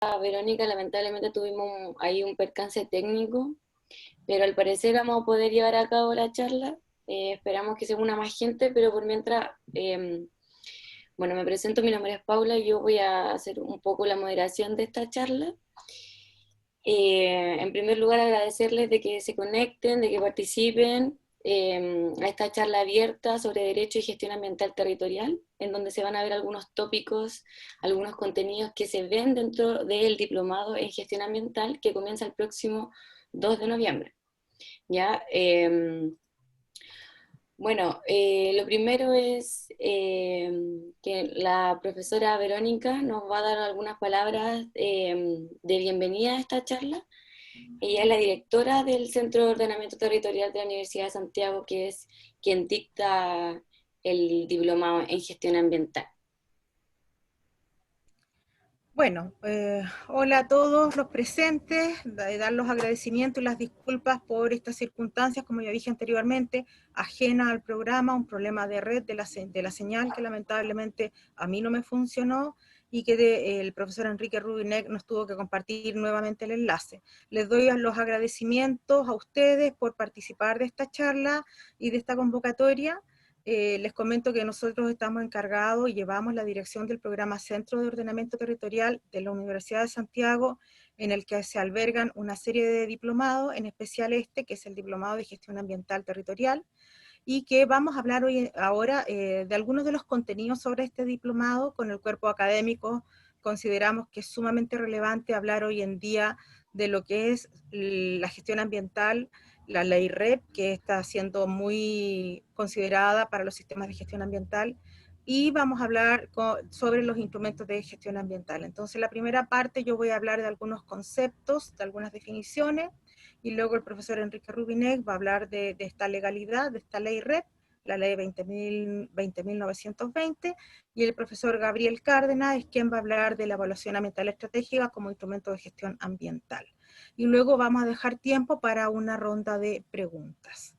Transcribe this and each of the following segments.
Verónica, lamentablemente tuvimos ahí un percance técnico, pero al parecer vamos a poder llevar a cabo la charla. Esperamos que se una más gente, pero por mientras, bueno, me presento, mi nombre es Paula, y yo voy a hacer un poco la moderación de esta charla. En primer lugar, agradecerles de que se conecten, de que participen a esta charla abierta sobre Derecho y Gestión Ambiental Territorial, en donde se van a ver algunos tópicos, algunos contenidos que se ven dentro del diplomado en Gestión Ambiental que comienza el próximo 2 de noviembre. ¿Ya? Bueno, lo primero es que la profesora Verónica nos va a dar algunas palabras de bienvenida a esta charla. Ella es la directora del Centro de Ordenamiento Territorial de la Universidad de Santiago, que es quien dicta el diplomado en gestión ambiental. Bueno, hola a todos los presentes, dar los agradecimientos y las disculpas por estas circunstancias, como ya dije anteriormente, ajenas al programa, un problema de red de la señal que lamentablemente a mí no me funcionó y que el profesor Enrique Rubinek nos tuvo que compartir nuevamente el enlace. Les doy los agradecimientos a ustedes por participar de esta charla y de esta convocatoria. Les comento que nosotros estamos encargados y llevamos la dirección del programa Centro de Ordenamiento Territorial de la Universidad de Santiago, en el que se albergan una serie de diplomados, en especial este, que es el Diplomado de Gestión Ambiental Territorial, y que vamos a hablar ahora de algunos de los contenidos sobre este diplomado. Con el cuerpo académico consideramos que es sumamente relevante hablar hoy en día de lo que es la gestión ambiental, la ley REP, que está siendo muy considerada para los sistemas de gestión ambiental, y vamos a hablar sobre los instrumentos de gestión ambiental. Entonces, la primera parte yo voy a hablar de algunos conceptos, de algunas definiciones, y luego el profesor Enrique Rubinek va a hablar de esta legalidad, de esta ley REP, la ley 20.920, y el profesor Gabriel Cárdenas es quien va a hablar de la evaluación ambiental estratégica como instrumento de gestión ambiental. Y luego vamos a dejar tiempo para una ronda de preguntas.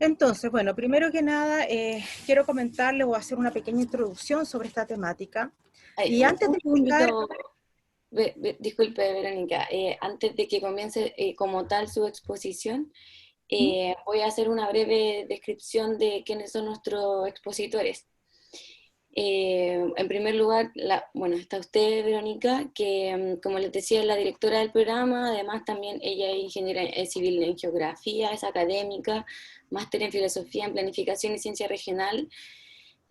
Entonces, bueno, primero que nada, quiero comentarles o hacer una pequeña introducción sobre esta temática. Ay, Y antes un de explicar... segundito, disculpe, Verónica, antes de que comience como tal su exposición, voy a hacer una breve descripción de quiénes son nuestros expositores. En primer lugar, bueno, está usted, Verónica, que como les decía es la directora del programa. Además también ella es ingeniera civil en geografía, es académica, máster en filosofía, en planificación y ciencia regional,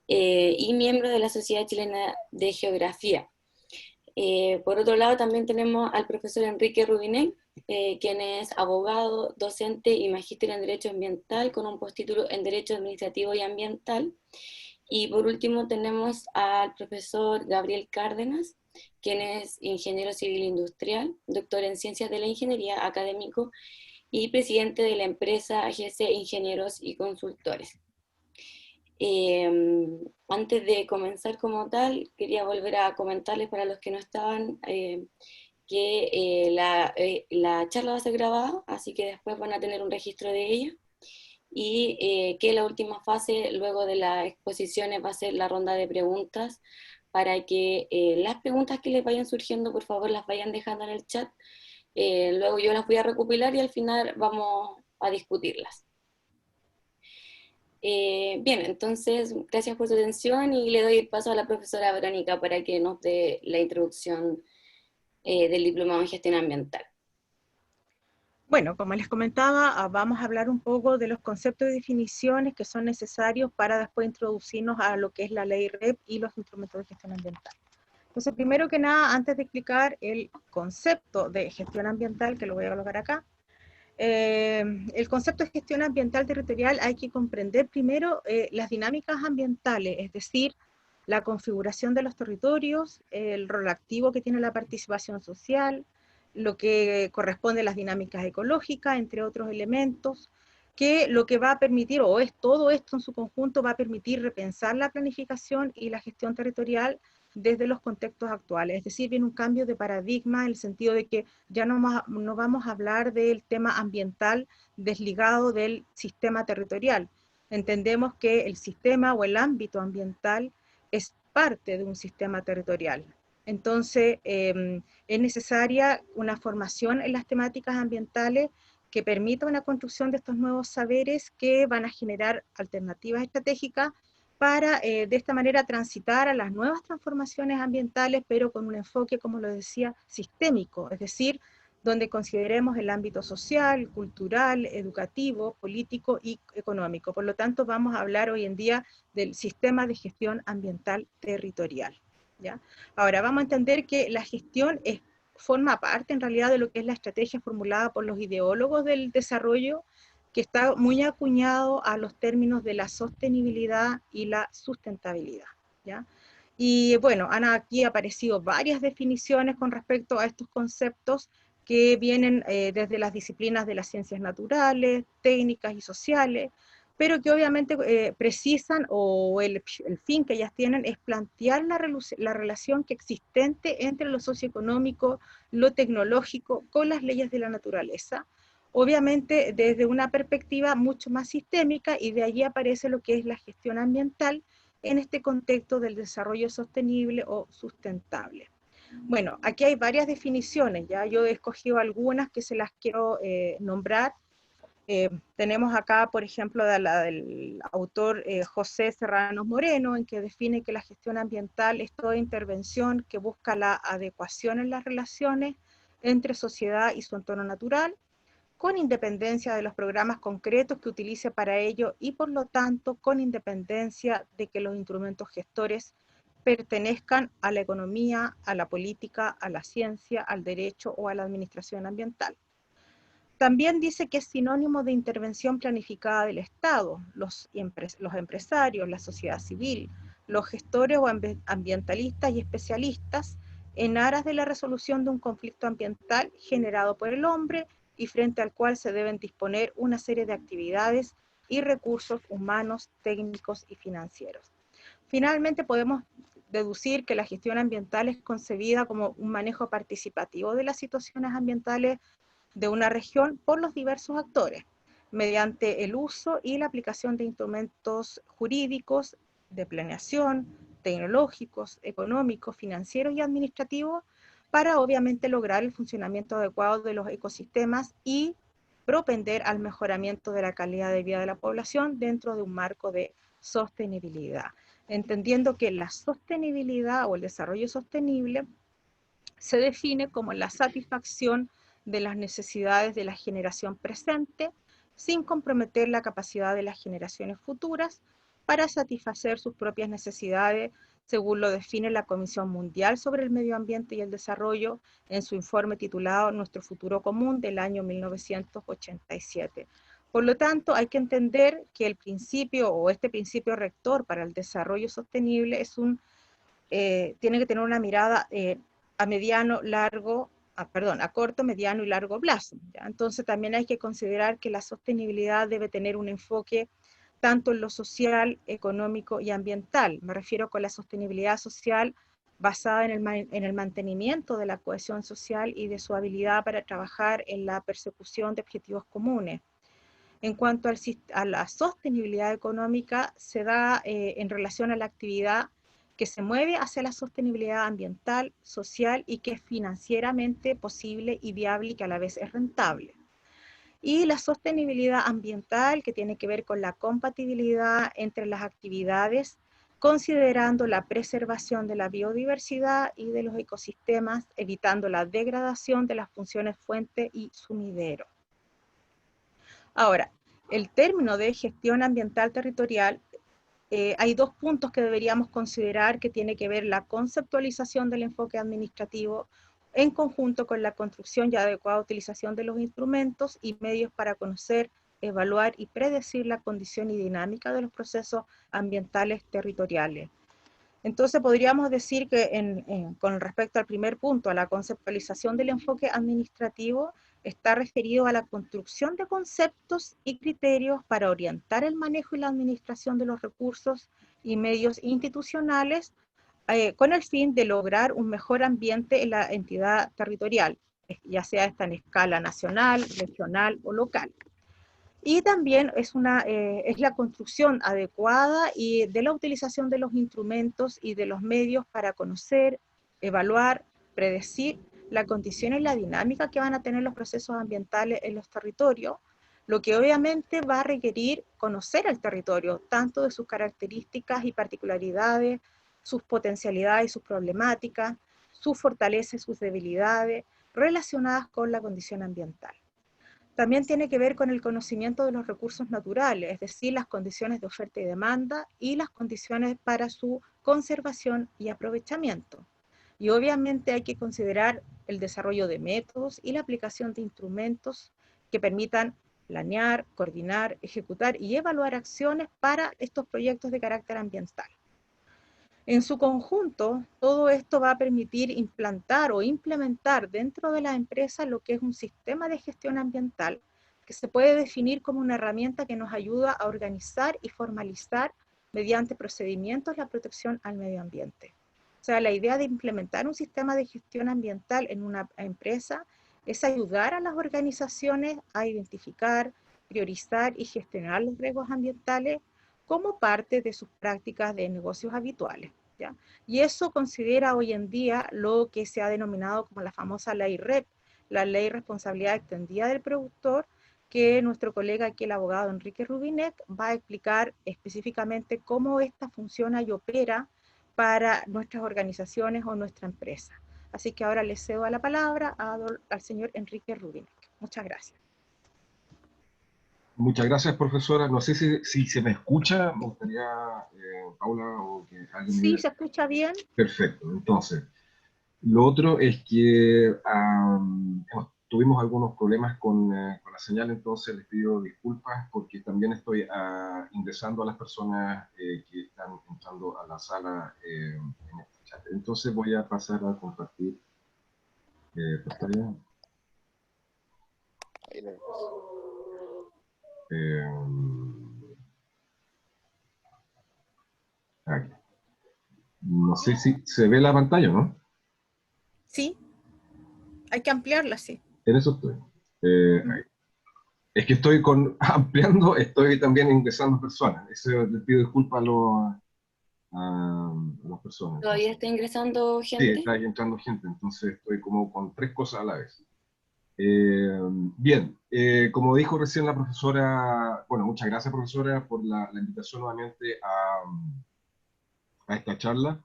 y miembro de la Sociedad Chilena de Geografía. Por otro lado también tenemos al profesor Enrique Rubinek, quien es abogado, docente y magíster en Derecho Ambiental con un postítulo en Derecho Administrativo y Ambiental. Y por último tenemos al profesor Gabriel Cárdenas, quien es ingeniero civil industrial, doctor en ciencias de la ingeniería, académico y presidente de la empresa AGC Ingenieros y Consultores. Antes de comenzar como tal, quería volver a comentarles para los que no estaban que la charla va a ser grabada, así que después van a tener un registro de ella, y que la última fase luego de las exposiciones va a ser la ronda de preguntas, para que las preguntas que les vayan surgiendo por favor las vayan dejando en el chat. Luego yo las voy a recopilar y al final vamos a discutirlas. Bien, entonces gracias por su atención y le doy el paso a la profesora Verónica para que nos dé la introducción del diplomado en gestión ambiental. Bueno, como les comentaba, vamos a hablar un poco de los conceptos y definiciones que son necesarios para después introducirnos a lo que es la ley REP y los instrumentos de gestión ambiental. Entonces, primero que nada, antes de explicar el concepto de gestión ambiental, que lo voy a colocar acá, el concepto de gestión ambiental territorial hay que comprender primero las dinámicas ambientales, es decir, la configuración de los territorios, el rol activo que tiene la participación social, lo que corresponde a las dinámicas ecológicas, entre otros elementos, que lo que va a permitir, o es todo esto en su conjunto, va a permitir repensar la planificación y la gestión territorial desde los contextos actuales. Es decir, viene un cambio de paradigma en el sentido de que ya no vamos a hablar del tema ambiental desligado del sistema territorial. Entendemos que el sistema o el ámbito ambiental es parte de un sistema territorial. Entonces, es necesaria una formación en las temáticas ambientales que permita una construcción de estos nuevos saberes que van a generar alternativas estratégicas para de esta manera transitar a las nuevas transformaciones ambientales, pero con un enfoque, como lo decía, sistémico, es decir, donde consideremos el ámbito social, cultural, educativo, político y económico. Por lo tanto, vamos a hablar hoy en día del sistema de gestión ambiental territorial, ¿ya? Ahora, vamos a entender que la gestión forma parte en realidad de lo que es la estrategia formulada por los ideólogos del desarrollo, que está muy acuñado a los términos de la sostenibilidad y la sustentabilidad, ¿ya? Y bueno, han aquí aparecido varias definiciones con respecto a estos conceptos que vienen desde las disciplinas de las ciencias naturales, técnicas y sociales, pero que obviamente precisan, o el fin que ellas tienen es plantear la relación que existente entre lo socioeconómico, lo tecnológico, con las leyes de la naturaleza, obviamente desde una perspectiva mucho más sistémica, y de allí aparece lo que es la gestión ambiental en este contexto del desarrollo sostenible o sustentable. Bueno, aquí hay varias definiciones, ya yo he escogido algunas que se las quiero nombrar. Tenemos acá, por ejemplo, la del autor José Serrano Moreno, en que define que la gestión ambiental es toda intervención que busca la adecuación en las relaciones entre sociedad y su entorno natural, con independencia de los programas concretos que utilice para ello y por lo tanto con independencia de que los instrumentos gestores pertenezcan a la economía, a la política, a la ciencia, al derecho o a la administración ambiental. También dice que es sinónimo de intervención planificada del Estado, los empresarios, la sociedad civil, los gestores o ambientalistas y especialistas en aras de la resolución de un conflicto ambiental generado por el hombre y frente al cual se deben disponer una serie de actividades y recursos humanos, técnicos y financieros. Finalmente, podemos deducir que la gestión ambiental es concebida como un manejo participativo de las situaciones ambientales de una región por los diversos actores, mediante el uso y la aplicación de instrumentos jurídicos, de planeación, tecnológicos, económicos, financieros y administrativos, para obviamente lograr el funcionamiento adecuado de los ecosistemas y propender al mejoramiento de la calidad de vida de la población dentro de un marco de sostenibilidad. Entendiendo que la sostenibilidad o el desarrollo sostenible se define como la satisfacción de las necesidades de la generación presente, sin comprometer la capacidad de las generaciones futuras para satisfacer sus propias necesidades, según lo define la Comisión Mundial sobre el Medio Ambiente y el Desarrollo en su informe titulado Nuestro Futuro Común del año 1987. Por lo tanto, hay que entender que el principio o este principio rector para el desarrollo sostenible es tiene que tener una mirada a mediano, largo, a corto, mediano y largo plazo, ¿ya? Entonces también hay que considerar que la sostenibilidad debe tener un enfoque tanto en lo social, económico y ambiental. Me refiero con la sostenibilidad social basada en el mantenimiento de la cohesión social y de su habilidad para trabajar en la persecución de objetivos comunes. En cuanto a la sostenibilidad económica, se da en relación a la actividad que se mueve hacia la sostenibilidad ambiental, social y que es financieramente posible y viable y que a la vez es rentable. Y la sostenibilidad ambiental, que tiene que ver con la compatibilidad entre las actividades, considerando la preservación de la biodiversidad y de los ecosistemas, evitando la degradación de las funciones fuente y sumidero. Ahora, el término de gestión ambiental territorial, hay dos puntos que deberíamos considerar que tiene que ver la conceptualización del enfoque administrativo en conjunto con la construcción y adecuada utilización de los instrumentos y medios para conocer, evaluar y predecir la condición y dinámica de los procesos ambientales territoriales. Entonces podríamos decir que con respecto al primer punto, a la conceptualización del enfoque administrativo, está referido a la construcción de conceptos y criterios para orientar el manejo y la administración de los recursos y medios institucionales con el fin de lograr un mejor ambiente en la entidad territorial, ya sea esta en escala nacional, regional o local. Y también es la construcción adecuada y de la utilización de los instrumentos y de los medios para conocer, evaluar, predecir la condición y la dinámica que van a tener los procesos ambientales en los territorios, lo que obviamente va a requerir conocer el territorio, tanto de sus características y particularidades, sus potencialidades y sus problemáticas, sus fortalezas y sus debilidades relacionadas con la condición ambiental. También tiene que ver con el conocimiento de los recursos naturales, es decir, las condiciones de oferta y demanda y las condiciones para su conservación y aprovechamiento. Y obviamente hay que considerar el desarrollo de métodos y la aplicación de instrumentos que permitan planear, coordinar, ejecutar y evaluar acciones para estos proyectos de carácter ambiental. En su conjunto, todo esto va a permitir implantar o implementar dentro de la empresa lo que es un sistema de gestión ambiental que se puede definir como una herramienta que nos ayuda a organizar y formalizar mediante procedimientos la protección al medio ambiente. O sea, la idea de implementar un sistema de gestión ambiental en una empresa es ayudar a las organizaciones a identificar, priorizar y gestionar los riesgos ambientales como parte de sus prácticas de negocios habituales, ¿ya? Y eso considera hoy en día lo que se ha denominado como la famosa ley REP, la Ley Responsabilidad Extendida del Productor, que nuestro colega aquí, el abogado Enrique Rubinek, va a explicar específicamente cómo esta funciona y opera para nuestras organizaciones o nuestra empresa. Así que ahora le cedo la palabra al señor Enrique Rubinek. Muchas gracias. Muchas gracias, profesora. No sé si se me escucha. Me gustaría, Paula, o que alguien me Sí, diga. se escucha bien. Perfecto. Entonces, lo otro es que tuvimos algunos problemas con la señal, entonces les pido disculpas porque también estoy ingresando a las personas que están entrando a la sala en este chat. Entonces voy a pasar a compartir pantalla. Aquí. No sé si se ve la pantalla, ¿no? Sí, hay que ampliarla, sí. En eso estoy. Ahí. Es que estoy ampliando, estoy también ingresando personas. Eso les pido disculpas a las personas. ¿Todavía Entonces, está ingresando sí, gente? está ahí entrando gente, entonces estoy como con tres cosas a la vez. Bien, como dijo recién la profesora, bueno, muchas gracias profesora por la invitación nuevamente a esta charla.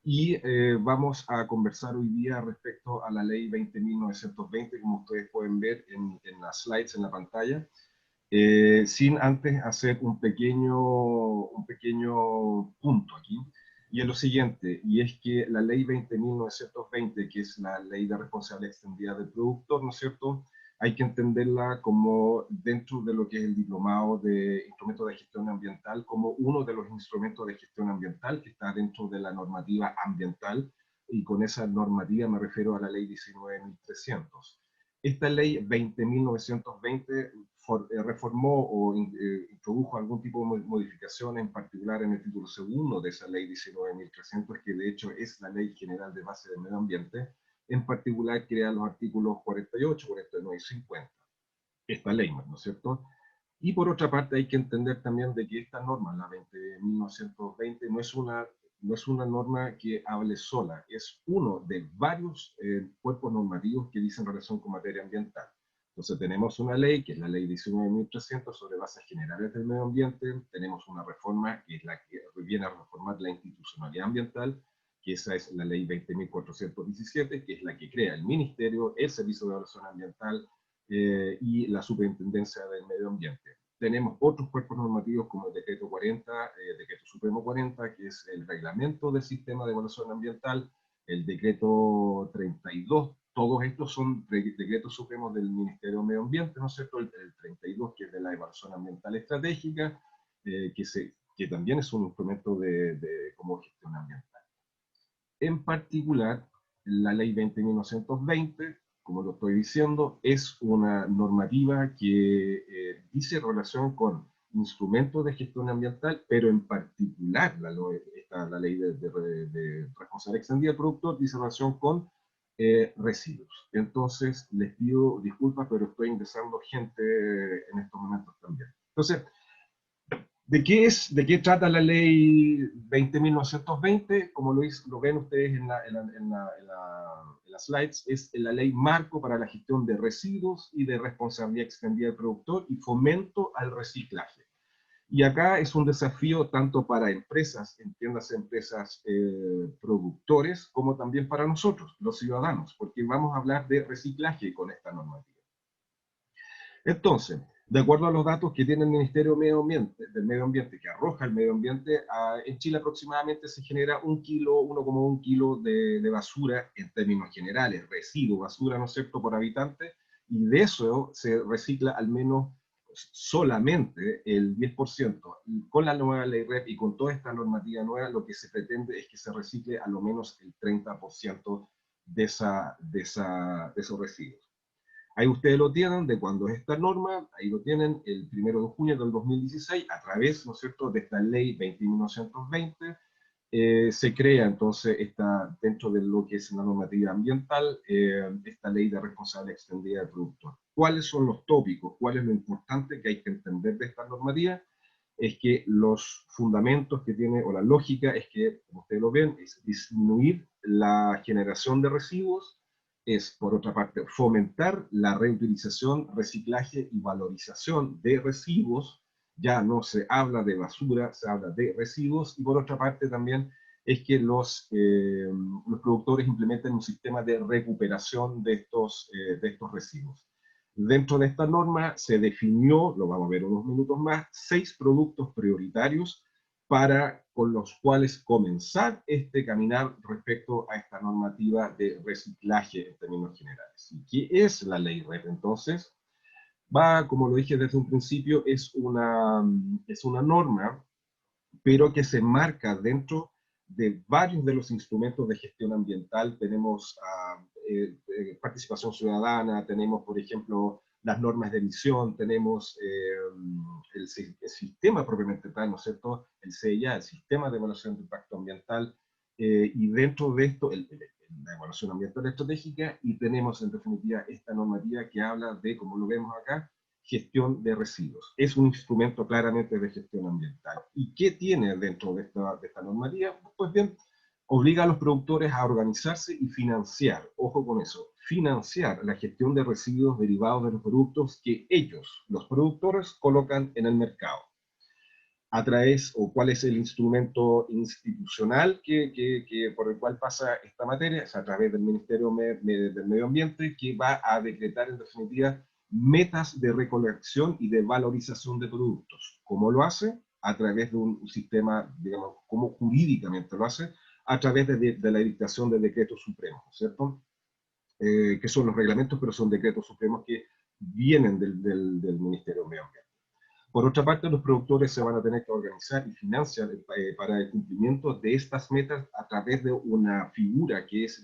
Y vamos a conversar hoy día respecto a la ley 20.920, como ustedes pueden ver en las slides en la pantalla, sin antes hacer un pequeño punto aquí. Y es lo siguiente, y es que la ley 20.920, que es la ley de responsabilidad extendida del productor, ¿no es cierto?, hay que entenderla como dentro de lo que es el diplomado de instrumentos de gestión ambiental, como uno de los instrumentos de gestión ambiental que está dentro de la normativa ambiental, y con esa normativa me refiero a la ley 19.300. Esta ley 20.920 reformó o introdujo algún tipo de modificación, en particular en el título segundo de esa ley 19.300, que de hecho es la ley general de base del medio ambiente. En particular crea los artículos 48, 49 y 50. Esta ley, ¿no es cierto? Y por otra parte hay que entender también de que esta norma, la 20.920, no es una norma que hable sola, es uno de varios cuerpos normativos que dicen relación con materia ambiental. Entonces tenemos una ley, que es la ley 19.300 sobre bases generales del medio ambiente, tenemos una reforma que es la que viene a reformar la institucionalidad ambiental, que esa es la ley 20.417, que es la que crea el Ministerio, el Servicio de Evaluación Ambiental, y la Superintendencia del Medio Ambiente. Tenemos otros cuerpos normativos como el Decreto 40, Decreto Supremo 40, que es el reglamento del sistema de evaluación ambiental, el Decreto 32, todos estos son decretos supremos del Ministerio de Medio Ambiente, ¿no es cierto? El 32, que es de la evaluación ambiental estratégica, que también es un instrumento como gestión ambiental. En particular, la ley 20.920, como lo estoy diciendo, es una normativa que dice relación con instrumentos de gestión ambiental, pero en particular la ley de responsabilidad extendida del productor dice relación con residuos. Entonces, les pido disculpas, pero estoy ingresando gente en estos momentos también. Entonces, ¿De qué trata la ley 20.920? Como lo ven ustedes en las slides, es la ley marco para la gestión de residuos y de responsabilidad extendida del productor y fomento al reciclaje. Y acá es un desafío tanto para empresas, entiéndase empresas productores, como también para nosotros, los ciudadanos, porque vamos a hablar de reciclaje con esta normativa. Entonces, de acuerdo a los datos que tiene el Ministerio del Medio Ambiente, que arroja el medio ambiente, en Chile aproximadamente se genera 1,1 kilo de basura en términos generales, residuo, basura, ¿no es cierto?, por habitante, y de eso se recicla al menos solamente el 10%. Y con la nueva ley REP y con toda esta normativa nueva, lo que se pretende es que se recicle a lo menos el 30% de esos residuos. Ahí ustedes lo tienen de cuando es esta norma, ahí lo tienen el 1 de junio del 2016, a través, ¿no es cierto?, de esta ley 20.920, se crea entonces dentro de lo que es la normativa ambiental, esta ley de responsabilidad extendida del productor. ¿Cuáles son los tópicos? ¿Cuál es lo importante que hay que entender de esta normativa? Es que los fundamentos que tiene, o la lógica, es que, como ustedes lo ven, es disminuir la generación de residuos, es, por otra parte, fomentar la reutilización, reciclaje y valorización de residuos. Ya no se habla de basura, se habla de residuos, y por otra parte también es que los productores implementen un sistema de recuperación de estos residuos. Dentro de esta norma se definió, lo vamos a ver unos minutos más, 6 productos prioritarios con los cuales comenzar este caminar respecto a esta normativa de reciclaje en términos generales. ¿Y qué es la ley REP entonces? Como lo dije desde un principio, es una norma, pero que se marca dentro de varios de los instrumentos de gestión ambiental. Tenemos participación ciudadana, tenemos, por ejemplo, las normas de emisión, tenemos el sistema propiamente tal, ¿no es cierto?, el CIA, el Sistema de Evaluación de Impacto Ambiental, y dentro de esto, la evaluación ambiental estratégica, y tenemos en definitiva esta normativa que habla de, como lo vemos acá, gestión de residuos. Es un instrumento claramente de gestión ambiental. ¿Y qué tiene dentro de esta normativa? Pues bien, obliga a los productores a organizarse y financiar, ojo con eso, financiar la gestión de residuos derivados de los productos que ellos, los productores, colocan en el mercado. A través, o cuál es el instrumento institucional por el cual pasa esta materia, es a través del Ministerio del Medio Ambiente, que va a decretar en definitiva metas de recolección y de valorización de productos. ¿Cómo lo hace? A través de un sistema, digamos, como jurídicamente lo hace, a través de la dictación de decretos supremos, ¿cierto? Que son los reglamentos, pero son decretos supremos que vienen del Ministerio del Medio Ambiente. Por otra parte, los productores se van a tener que organizar y financiar para el cumplimiento de estas metas a través de una figura que es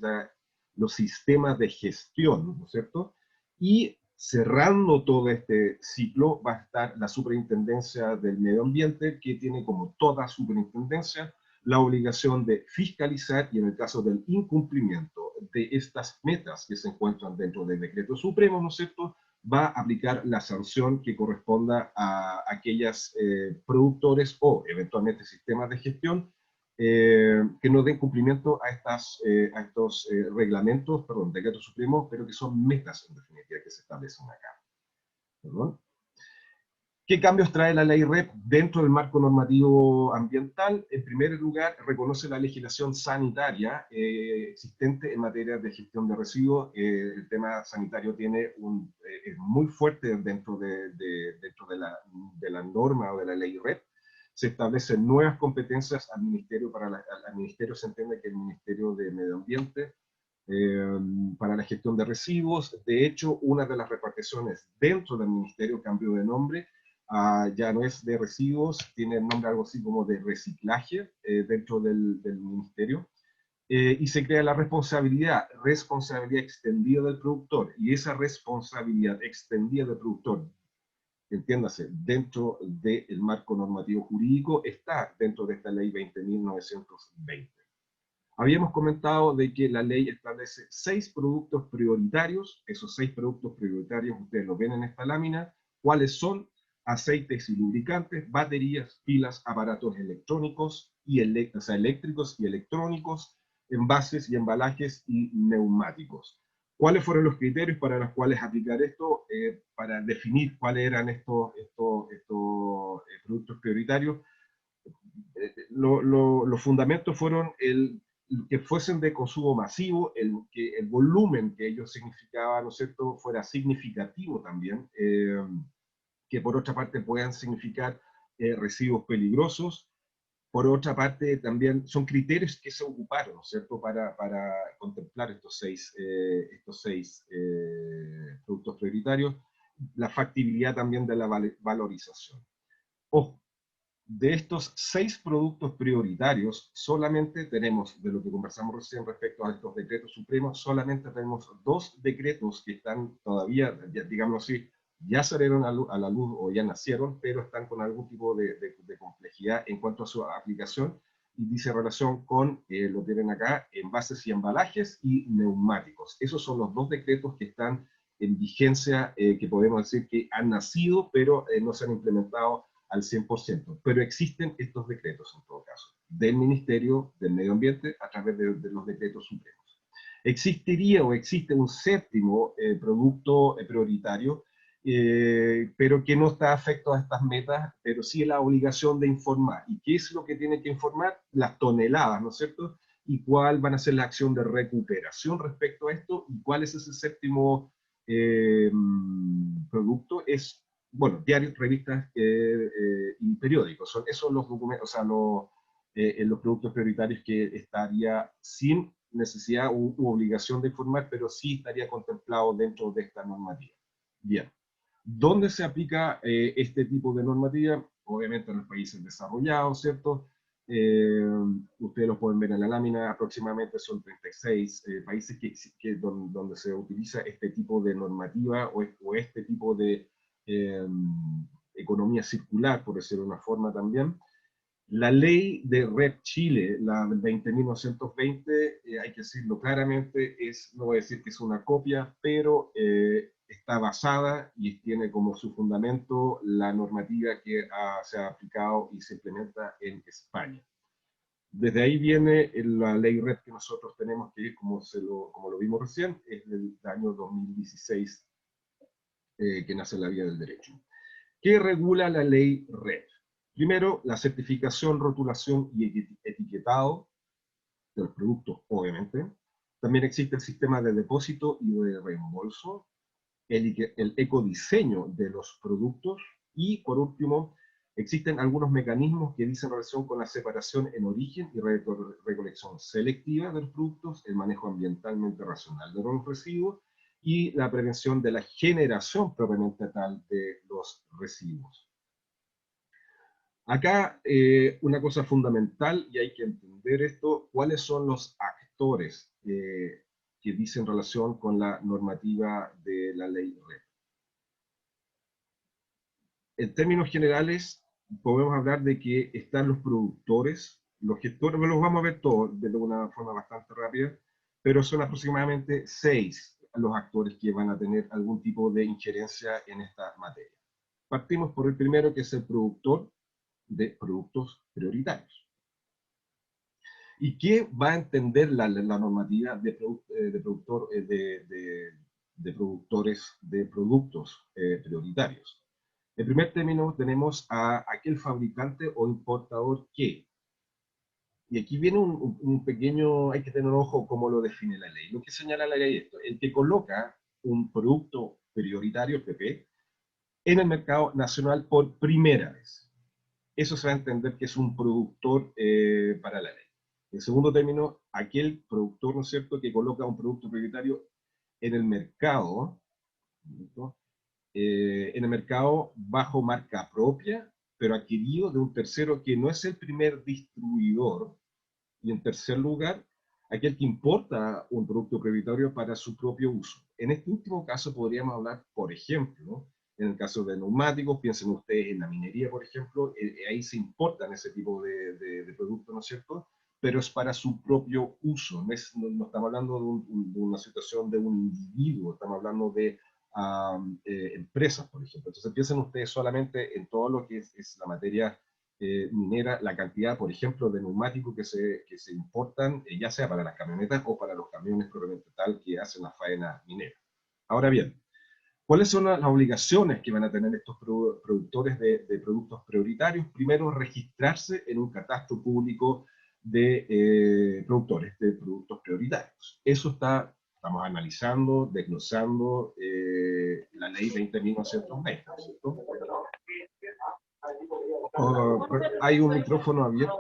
los sistemas de gestión, ¿no es cierto? Y cerrando todo este ciclo va a estar la Superintendencia del Medio Ambiente, que tiene, como toda superintendencia, la obligación de fiscalizar, y en el caso del incumplimiento de estas metas que se encuentran dentro del decreto supremo, ¿no es cierto?, va a aplicar la sanción que corresponda a aquellos productores o eventualmente sistemas de gestión que no den cumplimiento a estos reglamentos, perdón, decretos supremos, pero que son metas en definitiva que se establecen acá. ¿Perdón? ¿Qué cambios trae la ley REP dentro del marco normativo ambiental? En primer lugar, reconoce la legislación sanitaria existente en materia de gestión de residuos. El tema sanitario es muy fuerte dentro de la norma o de la ley REP. Se establecen nuevas competencias al Ministerio, al Ministerio se entiende que el Ministerio de Medio Ambiente, para la gestión de residuos. De hecho, una de las reparticiones dentro del Ministerio cambió de nombre. Ya no es de residuos, tiene el nombre algo así como de reciclaje dentro del ministerio, y se crea la responsabilidad extendida del productor, y esa responsabilidad extendida del productor, entiéndase, dentro del marco normativo jurídico, está dentro de esta ley 20.920. Habíamos comentado de que la ley establece 6 productos prioritarios. Esos 6 productos prioritarios ustedes lo ven en esta lámina. ¿Cuáles son? aceites y lubricantes, baterías, pilas, aparatos electrónicos o sea, eléctricos y electrónicos, envases y embalajes y neumáticos. ¿Cuáles fueron los criterios para los cuales aplicar esto? Para definir cuáles eran estos productos prioritarios. Los fundamentos fueron que fuesen de consumo masivo, que el volumen que ellos significaban, ¿no es cierto?, fuera significativo también, que por otra parte puedan significar residuos peligrosos. Por otra parte, también son criterios que se ocuparon, ¿no es cierto?, para contemplar estos seis productos prioritarios, la factibilidad también de la valorización. Ojo, de estos 6 productos prioritarios, solamente tenemos, de lo que conversamos recién respecto a estos decretos supremos, solamente tenemos 2 decretos que están todavía, digamos así, ya salieron a la luz o ya nacieron, pero están con algún tipo de complejidad en cuanto a su aplicación, y dice relación con, lo tienen acá, envases y embalajes y neumáticos. Esos son los 2 decretos que están en vigencia, que podemos decir que han nacido, pero no se han implementado al 100%, pero existen estos decretos en todo caso, del Ministerio del Medio Ambiente a través de los decretos supremos. Existiría o existe un séptimo producto prioritario, pero que no está afecto a estas metas, pero sí la obligación de informar. ¿Y qué es lo que tiene que informar? Las toneladas, ¿no es cierto? Y cuál van a ser la acción de recuperación respecto a esto, y cuál es ese séptimo producto. Es, bueno, diarios, revistas y periódicos. Son esos los documentos, o sea, los productos prioritarios que estaría sin necesidad u obligación de informar, pero sí estaría contemplado dentro de esta normativa. Bien. ¿Dónde se aplica este tipo de normativa? Obviamente en los países desarrollados, ¿cierto? Ustedes lo pueden ver en la lámina, aproximadamente son 36 países donde se utiliza este tipo de normativa o este tipo de economía circular, por decirlo de una forma también. La ley de REP Chile, la 20.920, hay que decirlo claramente, no voy a decir que es una copia, pero está basada y tiene como su fundamento la normativa que se ha aplicado y se implementa en España. Desde ahí viene la ley REP que nosotros tenemos, que como lo vimos recién, es del año 2016, que nace en la vía del derecho. ¿Qué regula la ley REP? Primero, la certificación, rotulación y etiquetado de los productos, obviamente. También existe el sistema de depósito y de reembolso, el ecodiseño de los productos, y por último, existen algunos mecanismos que dicen relación con la separación en origen y recolección selectiva de los productos, el manejo ambientalmente racional de los residuos y la prevención de la generación propiamente tal de los residuos. Acá una cosa fundamental, y hay que entender esto, ¿cuáles son los actores que dicen relación con la normativa de la ley REP? En términos generales, podemos hablar de que están los productores, los gestores, los vamos a ver todos de una forma bastante rápida, pero son aproximadamente 6 los actores que van a tener algún tipo de injerencia en esta materia. Partimos por el primero, que es el productor de productos prioritarios. ¿Y qué va a entender la normativa de productores de productos prioritarios? En primer término, tenemos a aquel fabricante o importador que, y aquí viene un pequeño, hay que tener un ojo cómo lo define la ley. Lo que señala la ley es esto: el que coloca un producto prioritario, PP, en el mercado nacional por primera vez. Eso se va a entender que es un productor para la ley. En segundo término, aquel productor, ¿no es cierto?, que coloca un producto prioritario en el mercado, ¿no?, en el mercado bajo marca propia, pero adquirido de un tercero que no es el primer distribuidor. Y en tercer lugar, aquel que importa un producto prioritario para su propio uso. En este último caso podríamos hablar, por ejemplo, en el caso de neumáticos, piensen ustedes en la minería, por ejemplo, ahí se importan ese tipo de productos, ¿no es cierto?, pero es para su propio uso. No estamos hablando de una situación de un individuo, estamos hablando de empresas, por ejemplo. Entonces piensen ustedes solamente en todo lo que es la materia minera, la cantidad, por ejemplo, de neumáticos que se importan, ya sea para las camionetas o para los camiones propiamente tal que hacen la faena minera. Ahora bien, ¿cuáles son las obligaciones que van a tener estos productores de productos prioritarios? Primero, registrarse en un catastro público de productores de productos prioritarios. Eso estamos analizando, desglosando la ley 20.920, ¿cierto? Hay un micrófono abierto.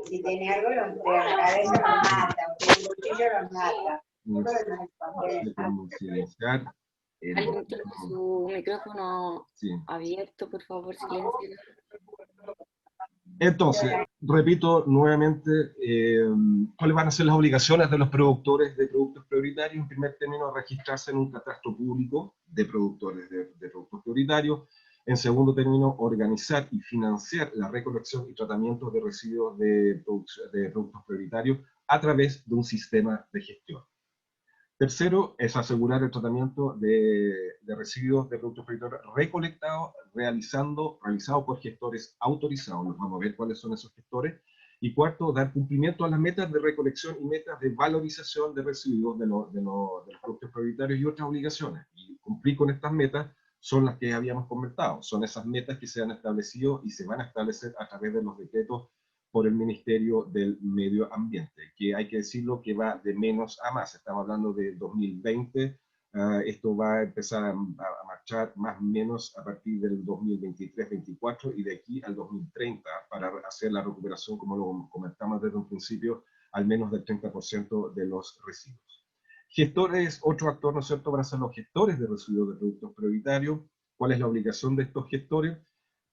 Si tiene algo, en la cabeza lo mata, o tiene un cuchillo lo mata. No sé cómo silenciar. Alguien tiene su micrófono Sí. abierto, por favor, silencio. Entonces, repito nuevamente, ¿cuáles van a ser las obligaciones de los productores de productos prioritarios? En primer término, registrarse en un catastro público de productores de productos prioritarios. En segundo término, organizar y financiar la recolección y tratamiento de residuos de productos prioritarios a través de un sistema de gestión. Tercero, es asegurar el tratamiento de residuos de productos prioritarios recolectados, realizado por gestores autorizados. Nos vamos a ver cuáles son esos gestores. Y cuarto, dar cumplimiento a las metas de recolección y metas de valorización de residuos de los productos prioritarios y otras obligaciones. Y cumplir con estas metas son las que habíamos comentado. Son esas metas que se han establecido y se van a establecer a través de los decretos por el Ministerio del Medio Ambiente, que hay que decirlo que va de menos a más. Estamos hablando de 2020, esto va a empezar a marchar más o menos a partir del 2023-24 y de aquí al 2030 para hacer la recuperación, como lo comentamos desde un principio, al menos del 30% de los residuos. Gestores, otro actor, ¿no es cierto?, van a ser los gestores de residuos de productos prioritarios. ¿Cuál es la obligación de estos gestores?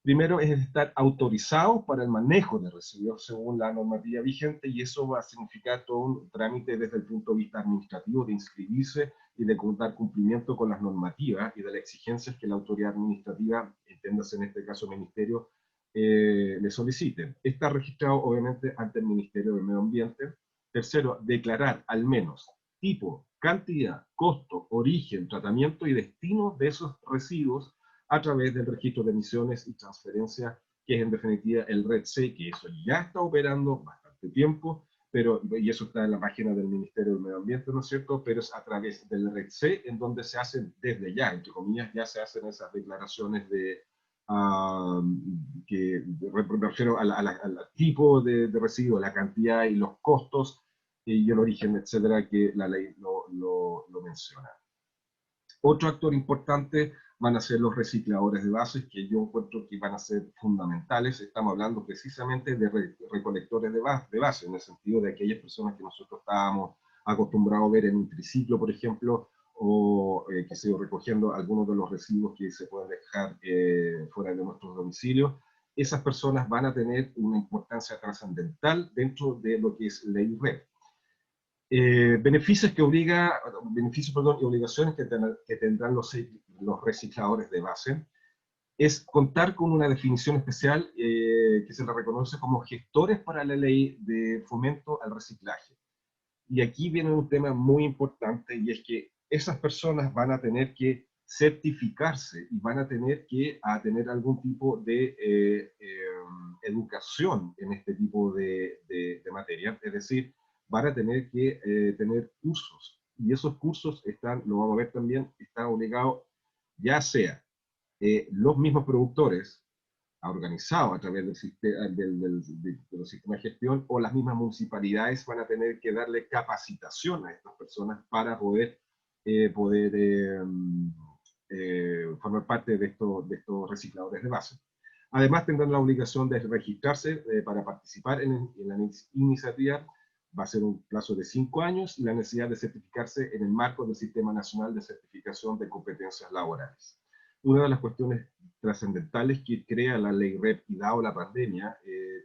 Primero es estar autorizados para el manejo de residuos según la normativa vigente, y eso va a significar todo un trámite desde el punto de vista administrativo de inscribirse y de dar cumplimiento con las normativas y de las exigencias que la autoridad administrativa, entiéndase en este caso el ministerio, le solicite. Está registrado obviamente ante el Ministerio del Medio Ambiente. Tercero, declarar al menos tipo, cantidad, costo, origen, tratamiento y destino de esos residuos a través del registro de emisiones y transferencia, que es en definitiva el RED-C, que eso ya está operando bastante tiempo, y eso está en la página del Ministerio del Medio Ambiente, ¿no es cierto? Pero es a través del RED-C en donde se hacen desde ya, entre comillas, ya se hacen esas declaraciones que me refiero al tipo de residuo, la cantidad y los costos y el origen, etcétera, que la ley lo menciona. Otro actor importante van a ser los recicladores de bases, que yo encuentro que van a ser fundamentales. Estamos hablando precisamente de recolectores de base, en el sentido de aquellas personas que nosotros estábamos acostumbrados a ver en un triciclo, por ejemplo, o que se recogiendo algunos de los residuos que se pueden dejar fuera de nuestros domicilios. Esas personas van a tener una importancia trascendental dentro de lo que es ley REP. Beneficios y obligaciones que tendrán los recicladores de base es contar con una definición especial que se le reconoce como gestores para la ley de fomento al reciclaje. Y aquí viene un tema muy importante, y es que esas personas van a tener que certificarse y van a tener que tener algún tipo de educación en este tipo de materia, es decir, van a tener que tener cursos, y esos cursos lo vamos a ver también, están obligados ya sea los mismos productores organizados a través del sistema, de los sistemas de gestión, o las mismas municipalidades van a tener que darle capacitación a estas personas para poder formar parte de estos recicladores de base. Además tendrán la obligación de registrarse para participar en la iniciativa. Va a ser un plazo de 5 años, y la necesidad de certificarse en el marco del Sistema Nacional de Certificación de Competencias Laborales. Una de las cuestiones trascendentales que crea la ley REP, y dado la pandemia,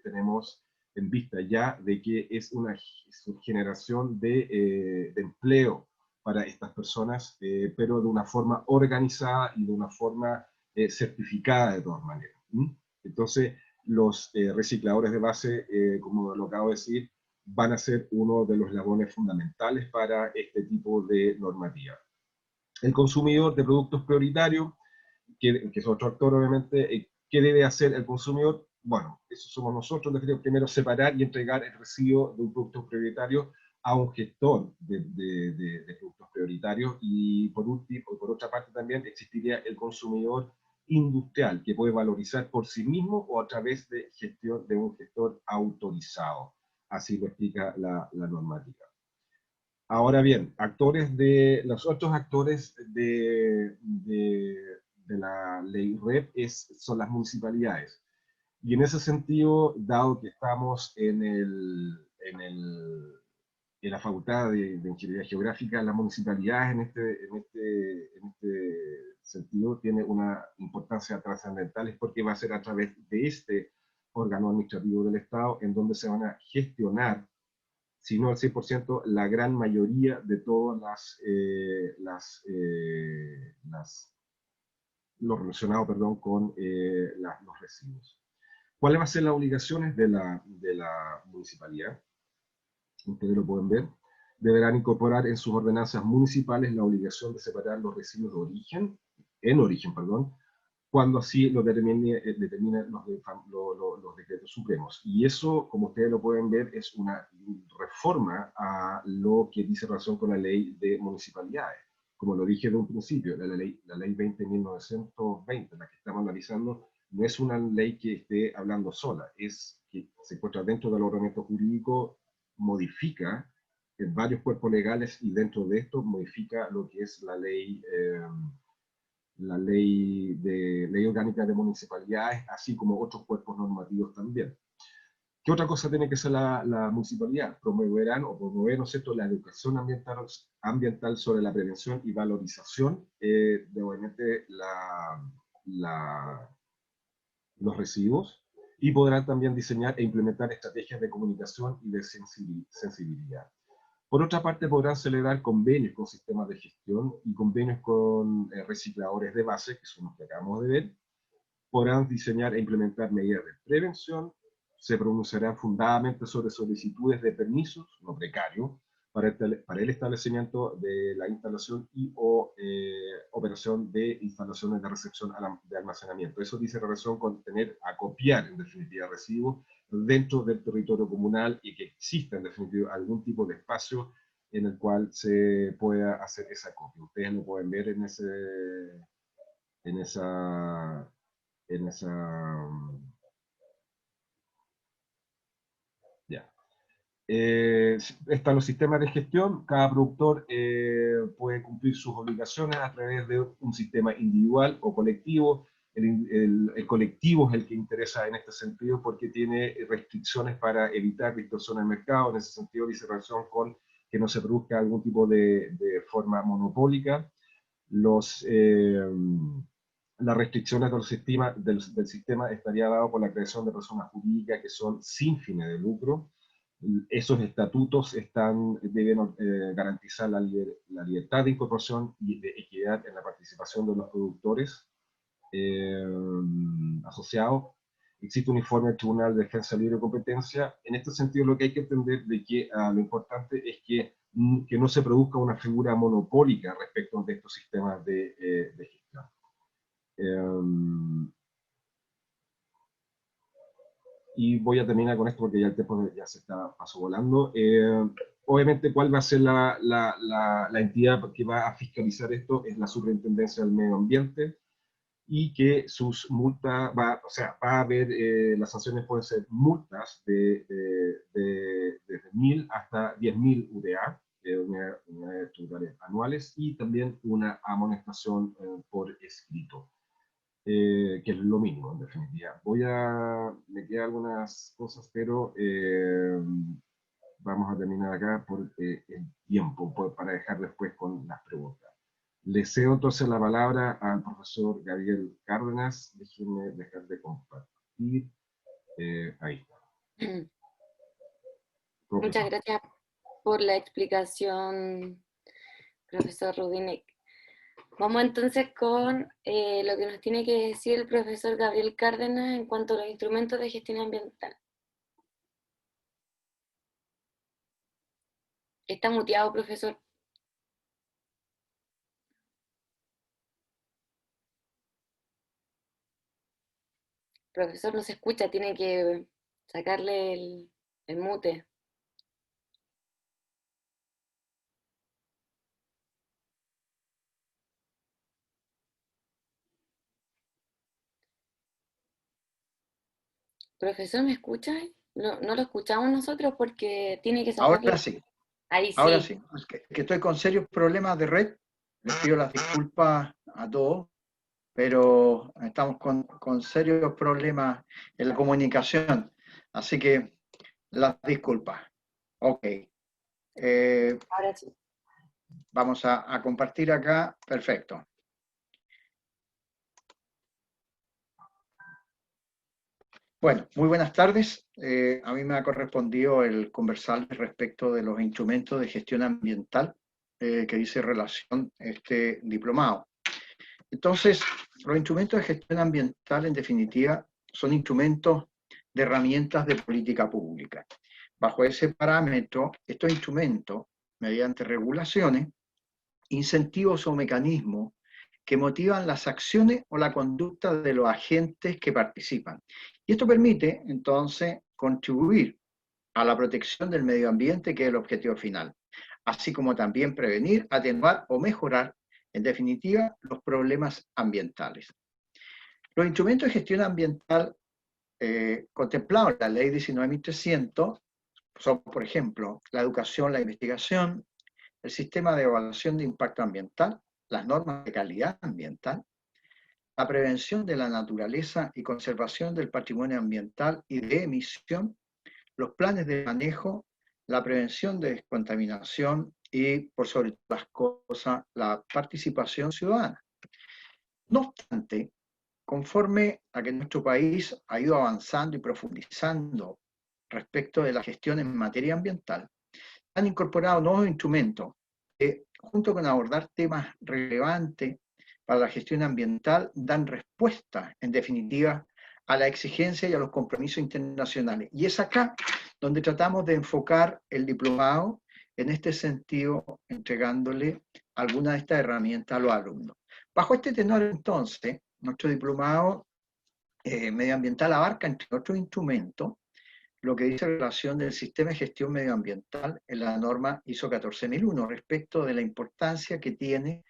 tenemos en vista ya de que es una generación de empleo para estas personas, pero de una forma organizada y de una forma certificada de todas maneras. Entonces, los recicladores de base, como lo acabo de decir, van a ser uno de los eslabones fundamentales para este tipo de normativa. El consumidor de productos prioritarios, que es otro actor obviamente, ¿qué debe hacer el consumidor? Bueno, eso somos nosotros, primero separar y entregar el residuo de un producto prioritario a un gestor de productos prioritarios, y por último, por otra parte también existiría el consumidor industrial, que puede valorizar por sí mismo o a través de gestión de un gestor autorizado. Así lo explica la normativa. Ahora bien, los otros actores de la ley REP son las municipalidades. Y en ese sentido, dado que estamos en la Facultad de Ingeniería Geográfica, las municipalidades en este sentido tiene una importancia trascendental, es porque va a ser a través de este órgano administrativo del Estado en donde se van a gestionar, si no al 100%, la gran mayoría de todas lo relacionado, perdón, con los residuos. ¿Cuáles van a ser las obligaciones de la municipalidad? Ustedes lo pueden ver. Deberán incorporar en sus ordenanzas municipales la obligación de separar los residuos en origen, cuando así lo determinen los decretos supremos. Y eso, como ustedes lo pueden ver, es una reforma a lo que dice relación con la ley de municipalidades. Como lo dije de un principio, la ley 20.1920, la que estamos analizando, no es una ley que esté hablando sola, es que se encuentra dentro del ordenamiento jurídico, modifica en varios cuerpos legales, y dentro de esto modifica lo que es la ley ley orgánica de municipalidades, así como otros cuerpos normativos también. ¿Qué otra cosa tiene que hacer la municipalidad? Promover, ¿no es cierto?, la educación ambiental sobre la prevención y valorización de, obviamente, los residuos, y podrán también diseñar e implementar estrategias de comunicación y de sensibilidad. Por otra parte, podrán celebrar convenios con sistemas de gestión y convenios con recicladores de base, que son los que acabamos de ver. Podrán diseñar e implementar medidas de prevención. Se pronunciarán fundadamente sobre solicitudes de permisos, no precarios, para el establecimiento de la instalación y o operación de instalaciones de recepción de almacenamiento. Eso dice relación con acopiar, en definitiva, residuos dentro del territorio comunal, y que exista, en definitiva, algún tipo de espacio en el cual se pueda hacer esa acopio. Ustedes lo pueden ver en esa ya. Están los sistemas de gestión. Cada productor puede cumplir sus obligaciones a través de un sistema individual o colectivo. El colectivo es el que interesa en este sentido, porque tiene restricciones para evitar distorsión del mercado. En ese sentido dice relación con que no se produzca algún tipo de forma monopólica. Las restricciones del sistema estaría dado por la creación de personas jurídicas que son sin fines de lucro. Esos estatutos deben garantizar la libertad de incorporación y de equidad en la participación de los productores asociados. Existe un informe del Tribunal de Defensa Libre de Competencia. En este sentido, lo que hay que entender de que lo importante es que no se produzca una figura monopólica respecto de estos sistemas de gestión. Y voy a terminar con esto porque ya el tiempo ya se pasó volando. Obviamente, ¿cuál va a ser la entidad que va a fiscalizar esto? Es la Superintendencia del Medio Ambiente, y que sus multas, va a haber, las sanciones pueden ser multas desde 1.000 hasta 10.000 UDA, unidades tributarias anuales, y también una amonestación por escrito. Que es lo mínimo, en definitiva. Me quedan algunas cosas, pero vamos a terminar acá por el tiempo, para dejar después con las preguntas. Le cedo entonces la palabra al profesor Gabriel Cárdenas. Déjenme dejar de compartir. Ahí está. Muchas gracias por la explicación, profesor Rudinek. Vamos entonces con lo que nos tiene que decir el profesor Gabriel Cárdenas en cuanto a los instrumentos de gestión ambiental. Está muteado, profesor. Profesor, no se escucha, tiene que sacarle el mute. Profesor, ¿me escucha? No, no lo escuchamos nosotros porque tiene que Ahora sacarle. sí, Ahí ahora sí. sí. Es que estoy con serios problemas de red. Les pido las disculpas a todos, pero estamos con serios problemas en la comunicación. Así que las disculpas. Ok. Ahora sí. Vamos a compartir acá. Perfecto. Bueno, muy buenas tardes. A mí me ha correspondido el conversar respecto de los instrumentos de gestión ambiental que dice relación este diplomado. Entonces, los instrumentos de gestión ambiental, en definitiva, son instrumentos de herramientas de política pública. Bajo ese parámetro, estos instrumentos, mediante regulaciones, incentivos o mecanismos que motivan las acciones o la conducta de los agentes que participan. Y esto permite, entonces, contribuir a la protección del medio ambiente, que es el objetivo final, así como también prevenir, atenuar o mejorar, en definitiva, los problemas ambientales. Los instrumentos de gestión ambiental contemplados en la Ley 19.300 son, por ejemplo, la educación, la investigación, el sistema de evaluación de impacto ambiental, las normas de calidad ambiental, la prevención de la naturaleza y conservación del patrimonio ambiental y de emisión, los planes de manejo, la prevención de descontaminación y, por sobre todas las cosas, la participación ciudadana. No obstante, conforme a que nuestro país ha ido avanzando y profundizando respecto de la gestión en materia ambiental, han incorporado nuevos instrumentos que, junto con abordar temas relevantes para la gestión ambiental, dan respuesta, en definitiva, a la exigencia y a los compromisos internacionales. Y es acá donde tratamos de enfocar el diplomado en este sentido, entregándole alguna de estas herramientas a los alumnos. Bajo este tenor, entonces, nuestro diplomado medioambiental abarca, entre otros instrumentos, lo que dice relación del sistema de gestión medioambiental en la norma ISO 14001 respecto de la importancia que tiene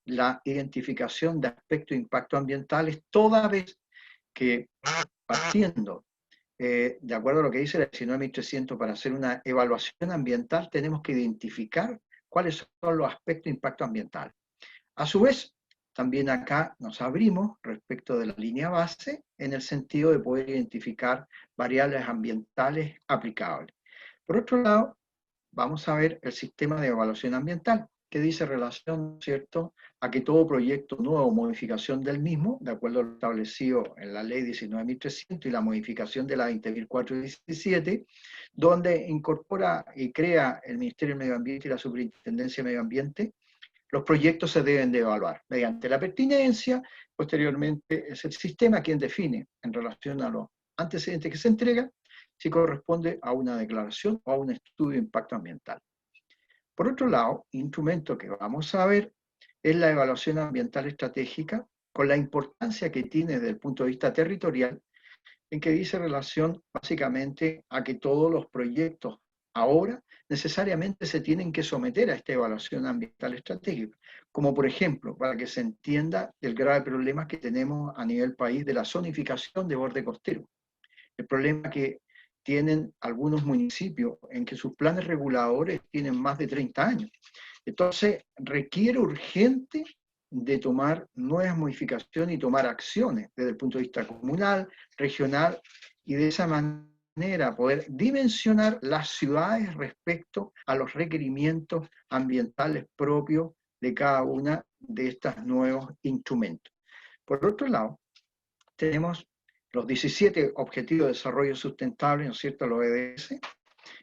la identificación de aspectos de impacto ambientales, toda vez que partiendo de acuerdo a lo que dice la 19.300 para hacer una evaluación ambiental, tenemos que identificar cuáles son los aspectos de impacto ambiental. A su vez, también acá nos abrimos respecto de la línea base en el sentido de poder identificar variables ambientales aplicables. Por otro lado, vamos a ver el sistema de evaluación ambiental, que dice relación, ¿cierto?, a que todo proyecto nuevo o modificación del mismo, de acuerdo a lo establecido en la ley 19.300 y la modificación de la 20.417, donde incorpora y crea el Ministerio del Medio Ambiente y la Superintendencia de Medio Ambiente, los proyectos se deben de evaluar mediante la pertinencia. Posteriormente es el sistema quien define, en relación a los antecedentes que se entregan, si corresponde a una declaración o a un estudio de impacto ambiental. Por otro lado, instrumento que vamos a ver es la evaluación ambiental estratégica, con la importancia que tiene desde el punto de vista territorial, en que dice relación básicamente a que todos los proyectos ahora necesariamente se tienen que someter a esta evaluación ambiental estratégica, como por ejemplo, para que se entienda el grave problema que tenemos a nivel país de la zonificación de borde costero. El problema que tienen algunos municipios en que sus planes reguladores tienen más de 30 años. Entonces, requiere urgente de tomar nuevas modificaciones y tomar acciones desde el punto de vista comunal, regional, y de esa manera poder dimensionar las ciudades respecto a los requerimientos ambientales propios de cada una de estos nuevos instrumentos. Por otro lado, tenemos los 17 Objetivos de Desarrollo Sustentable, ¿no es cierto?, los ODS,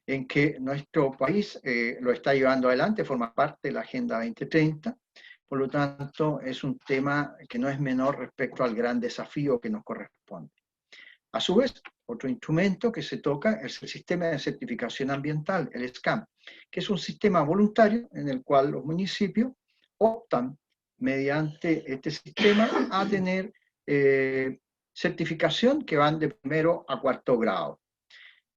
en que nuestro país lo está llevando adelante, forma parte de la Agenda 2030, por lo tanto es un tema que no es menor respecto al gran desafío que nos corresponde. A su vez, otro instrumento que se toca es el Sistema de Certificación Ambiental, el SCAM, que es un sistema voluntario en el cual los municipios optan mediante este sistema a tener certificación que van de primero a cuarto grado,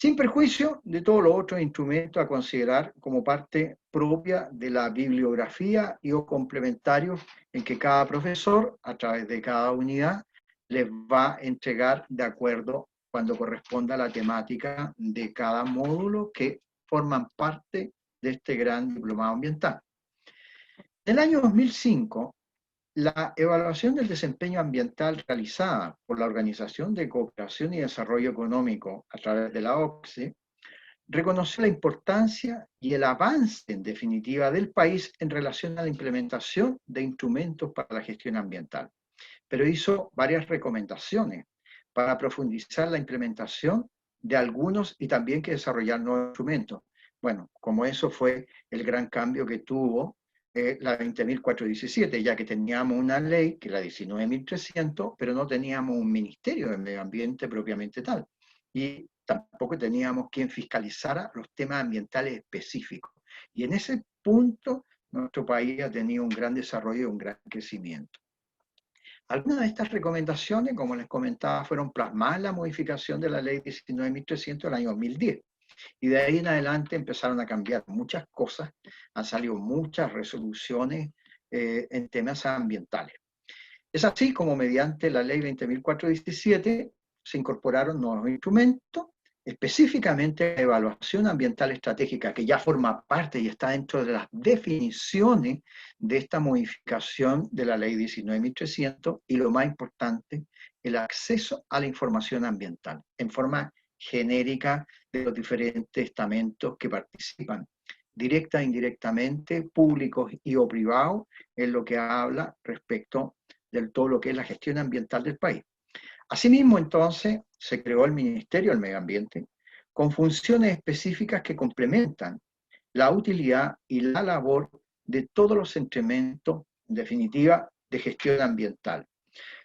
sin perjuicio de todos los otros instrumentos a considerar como parte propia de la bibliografía y o complementarios en que cada profesor, a través de cada unidad, les va a entregar de acuerdo cuando corresponda a la temática de cada módulo que forman parte de este gran diplomado ambiental. En el año 2005, la evaluación del desempeño ambiental realizada por la Organización de Cooperación y Desarrollo Económico a través de la OCDE reconoció la importancia y el avance, en definitiva, del país en relación a la implementación de instrumentos para la gestión ambiental, pero hizo varias recomendaciones para profundizar la implementación de algunos y también que desarrollar nuevos instrumentos. Bueno, como eso fue el gran cambio que tuvo la 20.417, ya que teníamos una ley, que es la 19.300, pero no teníamos un ministerio de medio ambiente propiamente tal. Y tampoco teníamos quien fiscalizara los temas ambientales específicos. Y en ese punto, nuestro país ha tenido un gran desarrollo y un gran crecimiento. Algunas de estas recomendaciones, como les comentaba, fueron plasmadas en la modificación de la ley 19.300 del año 2010. Y de ahí en adelante empezaron a cambiar muchas cosas, han salido muchas resoluciones en temas ambientales. Es así como mediante la ley 20.417 se incorporaron nuevos instrumentos, específicamente la evaluación ambiental estratégica, que ya forma parte y está dentro de las definiciones de esta modificación de la ley 19.300, y lo más importante, el acceso a la información ambiental, en forma genérica de los diferentes estamentos que participan, directa e indirectamente, públicos y o privados, en lo que habla respecto de todo lo que es la gestión ambiental del país. Asimismo, entonces, se creó el Ministerio del Medio Ambiente con funciones específicas que complementan la utilidad y la labor de todos los instrumentos, en definitiva, de gestión ambiental.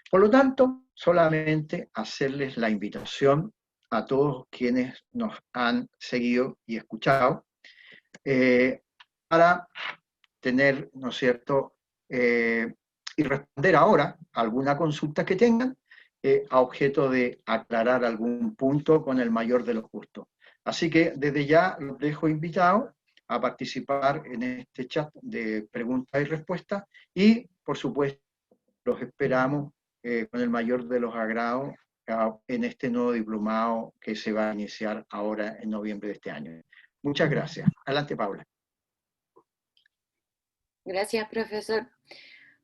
Por lo tanto, solamente hacerles la invitación a todos quienes nos han seguido y escuchado para tener, ¿no es cierto?, y responder ahora a alguna consulta que tengan a objeto de aclarar algún punto con el mayor de los gustos. Así que desde ya los dejo invitados a participar en este chat de preguntas y respuestas y, por supuesto, los esperamos con el mayor de los agrados en este nuevo diplomado que se va a iniciar ahora en noviembre de este año. Muchas gracias. Adelante, Paula. Gracias, profesor.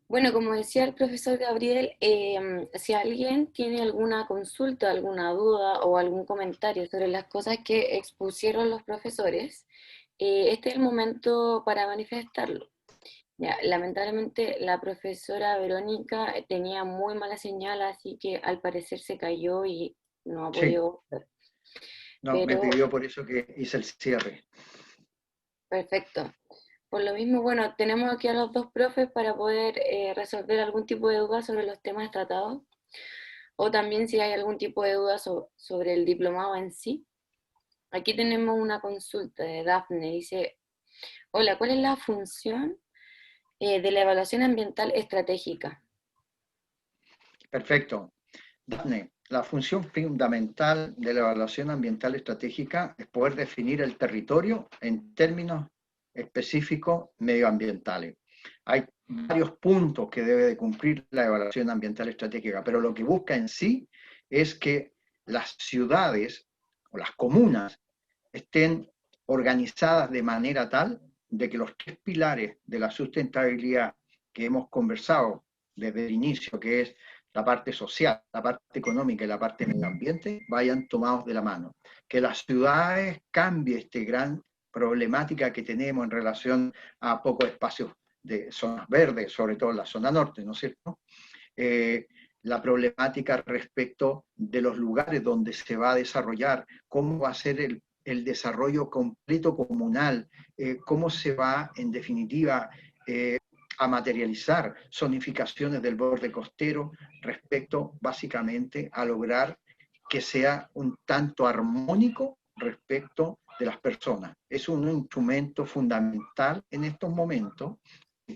Bueno, como decía el profesor Gabriel, si alguien tiene alguna consulta, alguna duda o algún comentario sobre las cosas que expusieron los profesores, este es el momento para manifestarlo. Ya, lamentablemente la profesora Verónica tenía muy mala señal, así que al parecer se cayó y no ha podido volver. No, pero me pidió por eso que hice el cierre. Perfecto. Por lo mismo, bueno, tenemos aquí a los dos profes para poder resolver algún tipo de duda sobre los temas tratados, o también si hay algún tipo de duda sobre el diplomado en sí. Aquí tenemos una consulta de Dafne, dice, hola, ¿cuál es la función de la evaluación ambiental estratégica? Perfecto. Dafne, la función fundamental de la evaluación ambiental estratégica es poder definir el territorio en términos específicos medioambientales. Hay varios puntos que debe de cumplir la evaluación ambiental estratégica, pero lo que busca en sí es que las ciudades o las comunas estén organizadas de manera tal de que los tres pilares de la sustentabilidad que hemos conversado desde el inicio, que es la parte social, la parte económica y la parte medio ambiente, vayan tomados de la mano. Que las ciudades cambie esta gran problemática que tenemos en relación a pocos espacios de zonas verdes, sobre todo en la zona norte, ¿no es cierto? La problemática respecto de los lugares donde se va a desarrollar, cómo va a ser el desarrollo completo comunal, cómo se va, en definitiva, a materializar zonificaciones del borde costero respecto, básicamente, a lograr que sea un tanto armónico respecto de las personas. Es un instrumento fundamental en estos momentos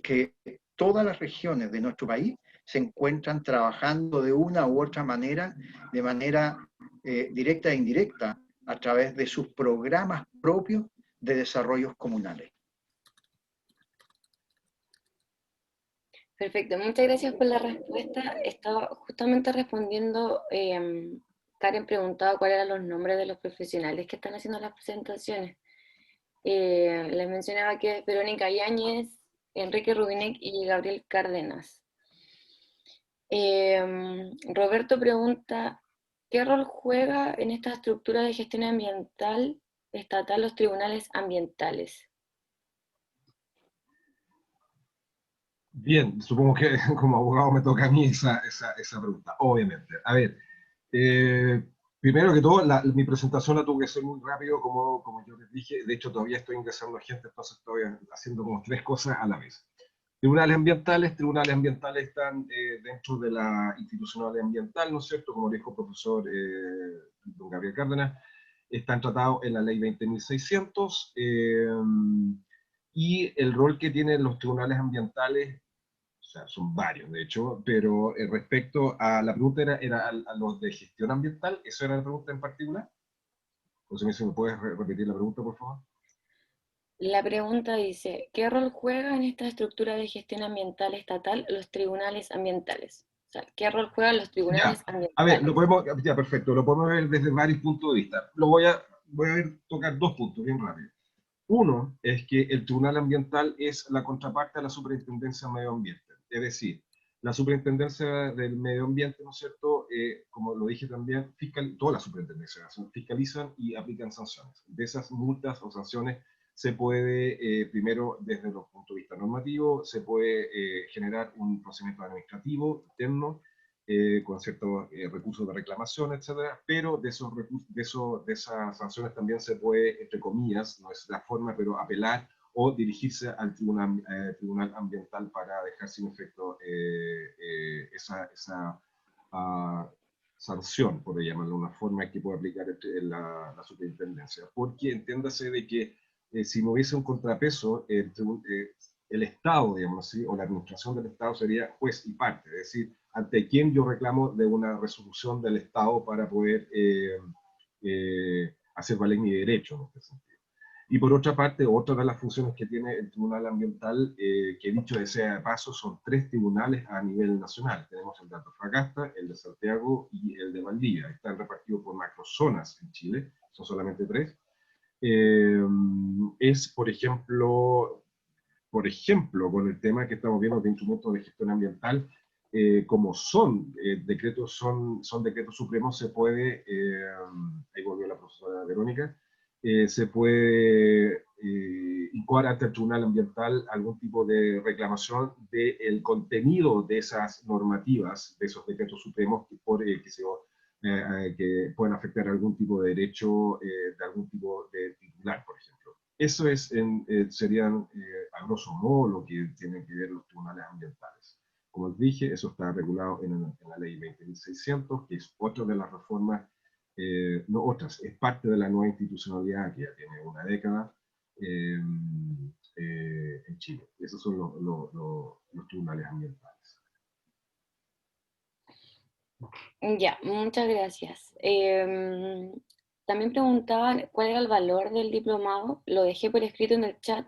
que todas las regiones de nuestro país se encuentran trabajando de una u otra manera, de manera directa e indirecta, a través de sus programas propios de desarrollos comunales. Perfecto, muchas gracias por la respuesta. Estaba justamente respondiendo, Karen preguntaba cuáles eran los nombres de los profesionales que están haciendo las presentaciones. Les mencionaba que es Verónica Yáñez, Enrique Rubinek y Gabriel Cárdenas. Roberto pregunta, ¿qué rol juega en esta estructura de gestión ambiental estatal los tribunales ambientales? Bien, supongo que como abogado me toca a mí esa pregunta, obviamente. A ver, primero que todo, mi presentación la tuve que hacer muy rápido, como yo les dije. De hecho, todavía estoy ingresando a gente, entonces estoy haciendo como 3 cosas a la vez. Tribunales ambientales están dentro de la institucionalidad ambiental, ¿no es cierto? Como dijo el profesor don Gabriel Cárdenas, están tratados en la ley 20.600, y el rol que tienen los tribunales ambientales, o sea, son varios de hecho, pero respecto a la pregunta era a los de gestión ambiental, ¿eso era la pregunta en particular? José, ¿me puedes repetir la pregunta, por favor? La pregunta dice, ¿qué rol juega en esta estructura de gestión ambiental estatal los tribunales ambientales? O sea, ¿qué rol juegan los tribunales Ya, ambientales? a ver, ya perfecto, lo podemos ver desde varios puntos de vista. Voy a tocar 2 puntos bien rápido. Uno es que el Tribunal Ambiental es la contraparte a la Superintendencia de Medio Ambiente. Es decir, la Superintendencia del Medio Ambiente, ¿no es cierto?, como lo dije también, todas las superintendencias fiscalizan y aplican sanciones. De esas multas o sanciones se puede, primero, desde los puntos de vista normativos, se puede generar un procedimiento administrativo interno, con ciertos recursos de reclamación, etcétera, pero de esas sanciones también se puede, entre comillas, no es la forma, pero apelar o dirigirse al tribunal ambiental para dejar sin efecto esa sanción, por llamarlo de una forma que puede aplicar la superintendencia. Porque entiéndase de que si no hubiese un contrapeso, el Estado, digamos así, o la administración del Estado sería juez y parte, es decir, ante quién yo reclamo de una resolución del Estado para poder hacer valer mi derecho en este sentido. Y por otra parte, otra de las funciones que tiene el Tribunal Ambiental, que dicho sea de paso, son 3 tribunales a nivel nacional. Tenemos el de Antofagasta, el de Santiago y el de Valdivia. Están repartidos por macrozonas en Chile, son solamente 3. Es, por ejemplo, con el tema que estamos viendo de instrumentos de gestión ambiental, como son decretos supremos, se puede, ahí volvió la profesora Verónica, se puede incoar ante el Tribunal Ambiental algún tipo de reclamación del contenido de esas normativas, de esos decretos supremos que pueden afectar algún tipo de derecho de algún tipo de titular, por ejemplo. Eso serían, a grosso modo, lo que tienen que ver los tribunales ambientales. Como les dije, eso está regulado en la ley 20.600, que es otra de las reformas, no otras, es parte de la nueva institucionalidad que ya tiene una década en Chile. Esos son los tribunales ambientales. Ya, muchas gracias. También preguntaban cuál era el valor del diplomado. Lo dejé por escrito en el chat,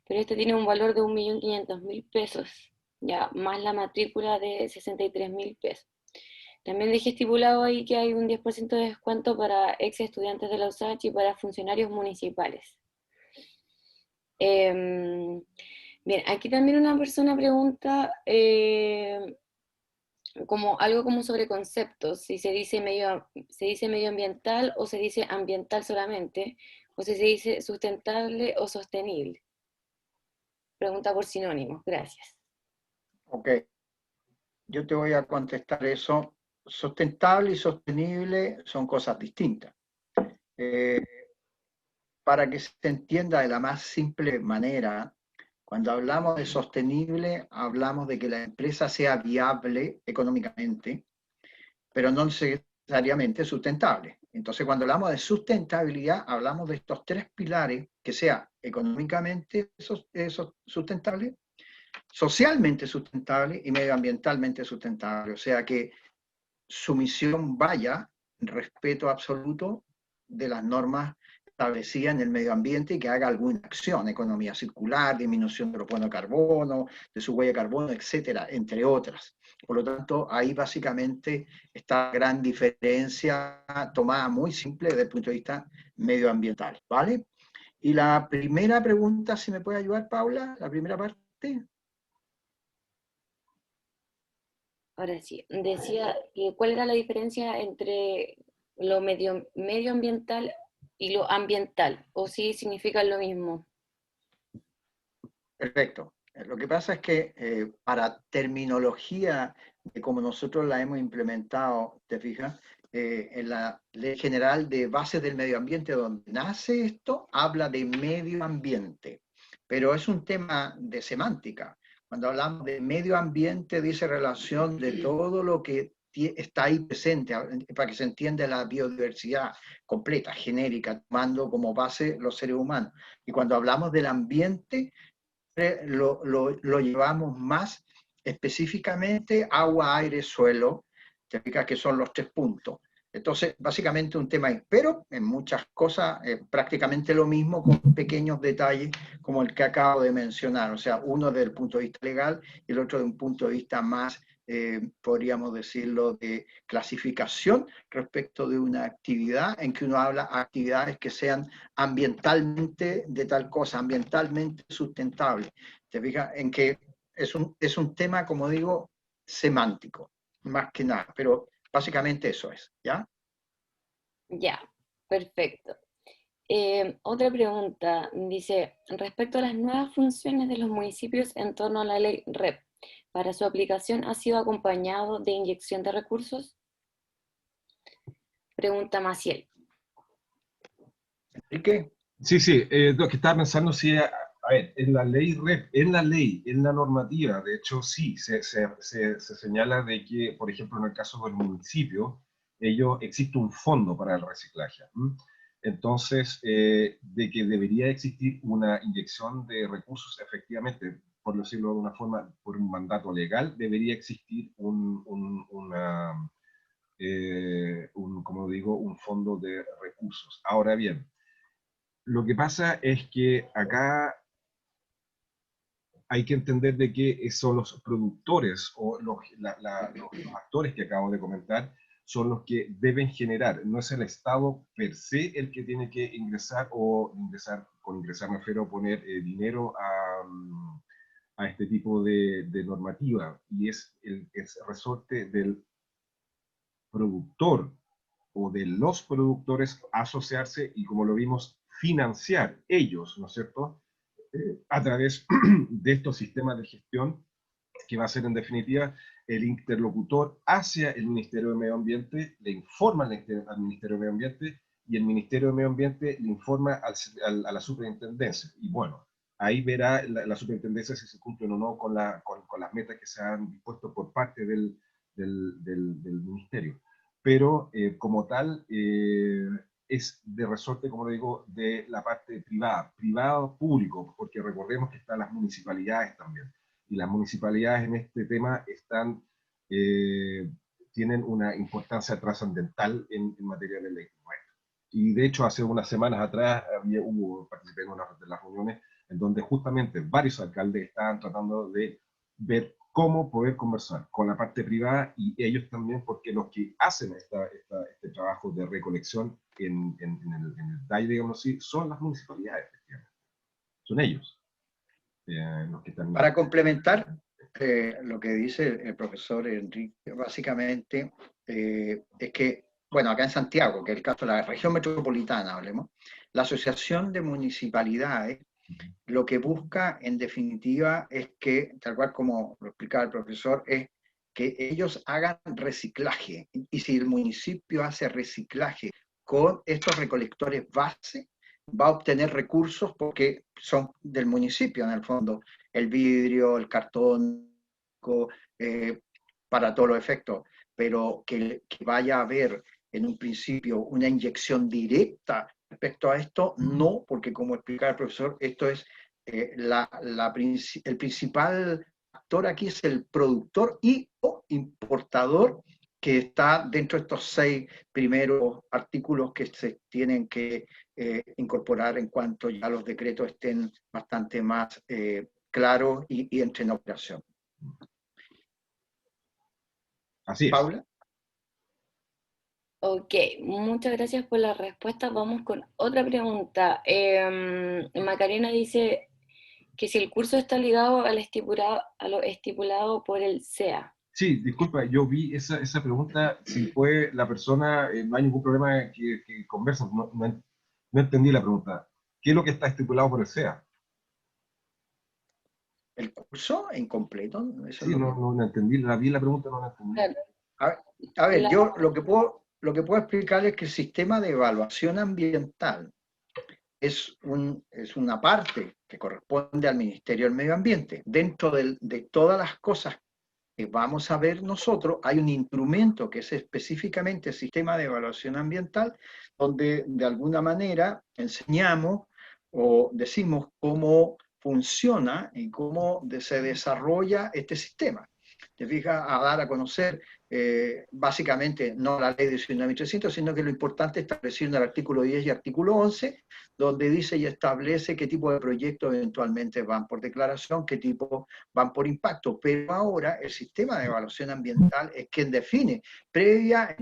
pero este tiene un valor de 1.500.000 pesos, ya, más la matrícula de 63.000 pesos. También dejé estipulado ahí que hay un 10% de descuento para ex estudiantes de la USACH y para funcionarios municipales. Bien, aquí también una persona pregunta como algo como sobre conceptos, si se dice medioambiental o se dice ambiental solamente, o si se dice sustentable o sostenible. Pregunta por sinónimos, gracias. Ok, yo te voy a contestar eso. Sustentable y sostenible son cosas distintas. Para que se entienda de la más simple manera, cuando hablamos de sostenible, hablamos de que la empresa sea viable económicamente, pero no necesariamente sustentable. Entonces, cuando hablamos de sustentabilidad, hablamos de estos 3 pilares, que sea económicamente sustentable, socialmente sustentable y medioambientalmente sustentable. O sea que su misión vaya en respeto absoluto de las normas establecidas en el medio ambiente y que haga alguna acción, economía circular, disminución de los bonos de carbono, de su huella de carbono, etcétera, entre otras. Por lo tanto, ahí básicamente está la gran diferencia tomada muy simple desde el punto de vista medioambiental, ¿vale? Y la primera pregunta, si me puede ayudar, Paula, la primera parte. Ahora sí, decía que cuál era la diferencia entre lo medioambiental y lo ambiental, o si significan lo mismo. Perfecto. Lo que pasa es que para terminología de como nosotros la hemos implementado, ¿te fijas? En la Ley General de Bases del Medio Ambiente, donde nace esto, habla de medio ambiente, pero es un tema de semántica. Cuando hablamos de medio ambiente, dice relación de todo lo que está ahí presente, para que se entienda la biodiversidad completa, genérica, tomando como base los seres humanos. Y cuando hablamos del ambiente, lo llevamos más específicamente agua, aire, suelo, te fijas que son los 3 puntos. Entonces, básicamente un tema ahí, pero en muchas cosas prácticamente lo mismo con pequeños detalles como el que acabo de mencionar, o sea, uno desde el punto de vista legal y el otro de un punto de vista más, podríamos decirlo, de clasificación respecto de una actividad en que uno habla de actividades que sean ambientalmente de tal cosa, ambientalmente sustentable. Te fijas en que es un tema, como digo, semántico, más que nada, pero básicamente eso es, ¿ya? Ya, perfecto. Otra pregunta, dice, respecto a las nuevas funciones de los municipios en torno a la ley REP, ¿para su aplicación ha sido acompañado de inyección de recursos? Pregunta Maciel. ¿Y qué? Sí, sí, lo que estaba pensando, sí, a ver, en la ley REP, en la normativa, de hecho, sí, se señala de que, por ejemplo, en el caso del municipio, existe un fondo para el reciclaje. ¿M? Entonces, de que debería existir una inyección de recursos, efectivamente, por decirlo de una forma, por un mandato legal, debería existir como digo, un fondo de recursos. Ahora bien, lo que pasa es que acá hay que entender de que son los productores o los actores que acabo de comentar, son los que deben generar. No es el Estado per se el que tiene que ingresar, con ingresar me refiero a poner dinero a este tipo de normativa, y es el resorte del productor o de los productores asociarse y, como lo vimos, financiar ellos, ¿no es cierto?, a través de estos sistemas de gestión, que va a ser en definitiva el interlocutor hacia el Ministerio de Medio Ambiente, le informa al Ministerio de Medio Ambiente y el Ministerio de Medio Ambiente le informa a la superintendencia. Y bueno, ahí verá la superintendencia si se cumplen o no con las metas que se han dispuesto por parte del Ministerio. Pero como tal, es de resorte, como le digo, de la parte privada, privado-público, porque recordemos que están las municipalidades también. Y las municipalidades en este tema tienen una importancia trascendental en materia de ley. Bueno, y de hecho, hace unas semanas atrás participé en una de las reuniones en donde justamente varios alcaldes estaban tratando de ver cómo poder conversar con la parte privada y ellos también, porque los que hacen este trabajo de recolección en el DAI, digamos así, son las municipalidades, efectivamente. Son ellos los que están... Para complementar lo que dice el profesor Enrique, básicamente es que, bueno, acá en Santiago, que es el caso de la región metropolitana, hablemos, la Asociación de Municipalidades lo que busca en definitiva es que, tal cual como lo explicaba el profesor, es que ellos hagan reciclaje. Y si el municipio hace reciclaje con estos recolectores base, va a obtener recursos porque son del municipio en el fondo, el vidrio, el cartón, para todos los efectos, pero que vaya a haber en un principio una inyección directa respecto a esto, no, porque como explicaba el profesor, esto es el principal actor aquí es el productor y o importador, que está dentro de estos 6 primeros artículos que se tienen que incorporar en cuanto ya los decretos estén bastante más claros y entren en operación. Así es. Paula. Ok, muchas gracias por la respuesta. Vamos con otra pregunta. Macarena dice que si el curso está ligado a lo estipulado por el SEA. Sí, disculpa, yo vi esa pregunta, si fue la persona, no hay ningún problema que conversen, no entendí la pregunta. ¿Qué es lo que está estipulado por el SEA? ¿El curso en completo? Eso Sí, es lo no entendí, vi la pregunta, no la entendí. Claro. A ver, yo lo que puedo explicar es que el sistema de evaluación ambiental es una parte que corresponde al Ministerio del Medio Ambiente. Dentro de todas las cosas que vamos a ver nosotros, hay un instrumento que es específicamente el sistema de evaluación ambiental, donde de alguna manera enseñamos o decimos cómo funciona y cómo se desarrolla este sistema. Te fijas, a dar a conocer básicamente no la ley 19.300, sino que lo importante es establecer en el artículo 10 y artículo 11, donde dice y establece qué tipo de proyectos eventualmente van por declaración, qué tipo van por impacto. Pero ahora el sistema de evaluación ambiental es quien define, previa,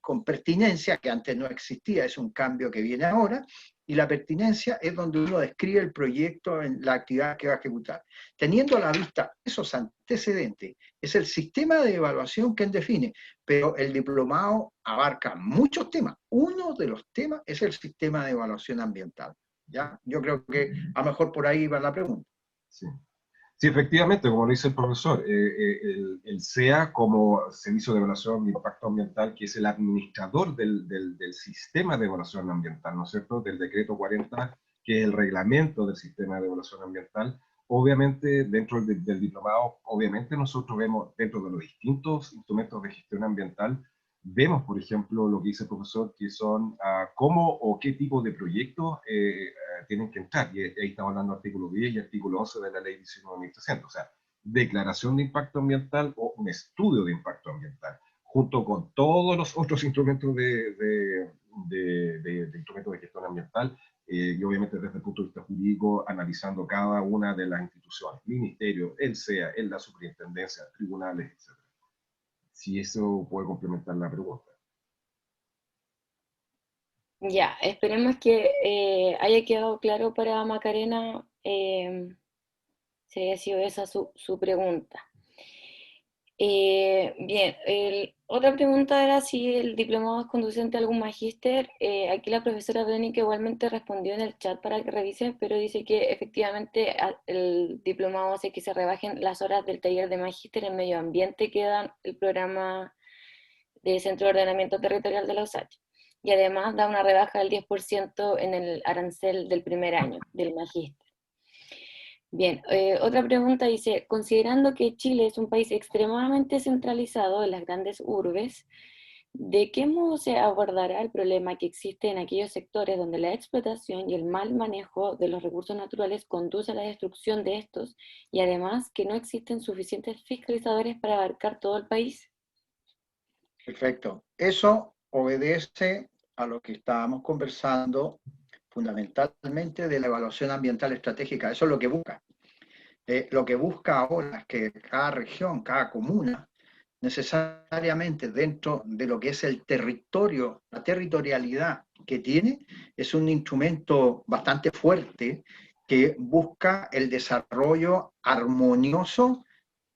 con pertinencia, que antes no existía, es un cambio que viene ahora, y la pertinencia es donde uno describe el proyecto, en la actividad que va a ejecutar. Teniendo a la vista esos antecedentes, es el sistema de evaluación quien define, pero el diplomado abarca muchos temas. Uno de los temas es el sistema de evaluación ambiental. ¿Ya? Yo creo que a lo mejor por ahí va la pregunta. Sí. Sí, efectivamente, como lo dice el profesor, el SEA como Servicio de Evaluación de Impacto Ambiental, que es el administrador del sistema de evaluación ambiental, ¿no es cierto?, del decreto 40, que es el reglamento del sistema de evaluación ambiental. Obviamente, dentro del diplomado, obviamente nosotros vemos dentro de los distintos instrumentos de gestión ambiental, vemos, por ejemplo, lo que dice el profesor, que son cómo o qué tipo de proyectos tienen que entrar. Y ahí estamos hablando del artículo 10 y artículo 11 de la ley 19.300. O sea, declaración de impacto ambiental o un estudio de impacto ambiental, junto con todos los otros instrumentos de instrumentos de gestión ambiental, y obviamente desde el punto de vista jurídico, analizando cada una de las instituciones, ministerio, el SEA, la superintendencia, tribunales, etc. Si eso puede complementar la pregunta. Ya, esperemos que haya quedado claro para Macarena si haya sido esa su pregunta. Bien, otra pregunta era si el diplomado es conducente a algún magíster. Aquí la profesora Verónica igualmente respondió en el chat para que revisen, pero dice que efectivamente el diplomado hace que se rebajen las horas del taller de magíster en medio ambiente que dan el programa de Centro de Ordenamiento Territorial de la USACH. Y además da una rebaja del 10% en el arancel del primer año del magíster. Bien, otra pregunta dice, considerando que Chile es un país extremadamente centralizado en las grandes urbes, ¿de qué modo se abordará el problema que existe en aquellos sectores donde la explotación y el mal manejo de los recursos naturales conduce a la destrucción de estos y además que no existen suficientes fiscalizadores para abarcar todo el país? Perfecto. Eso obedece a lo que estábamos conversando fundamentalmente de la evaluación ambiental estratégica. Eso es lo que busca. Lo que busca ahora es que cada región, cada comuna, necesariamente dentro de lo que es el territorio, la territorialidad que tiene, es un instrumento bastante fuerte que busca el desarrollo armonioso,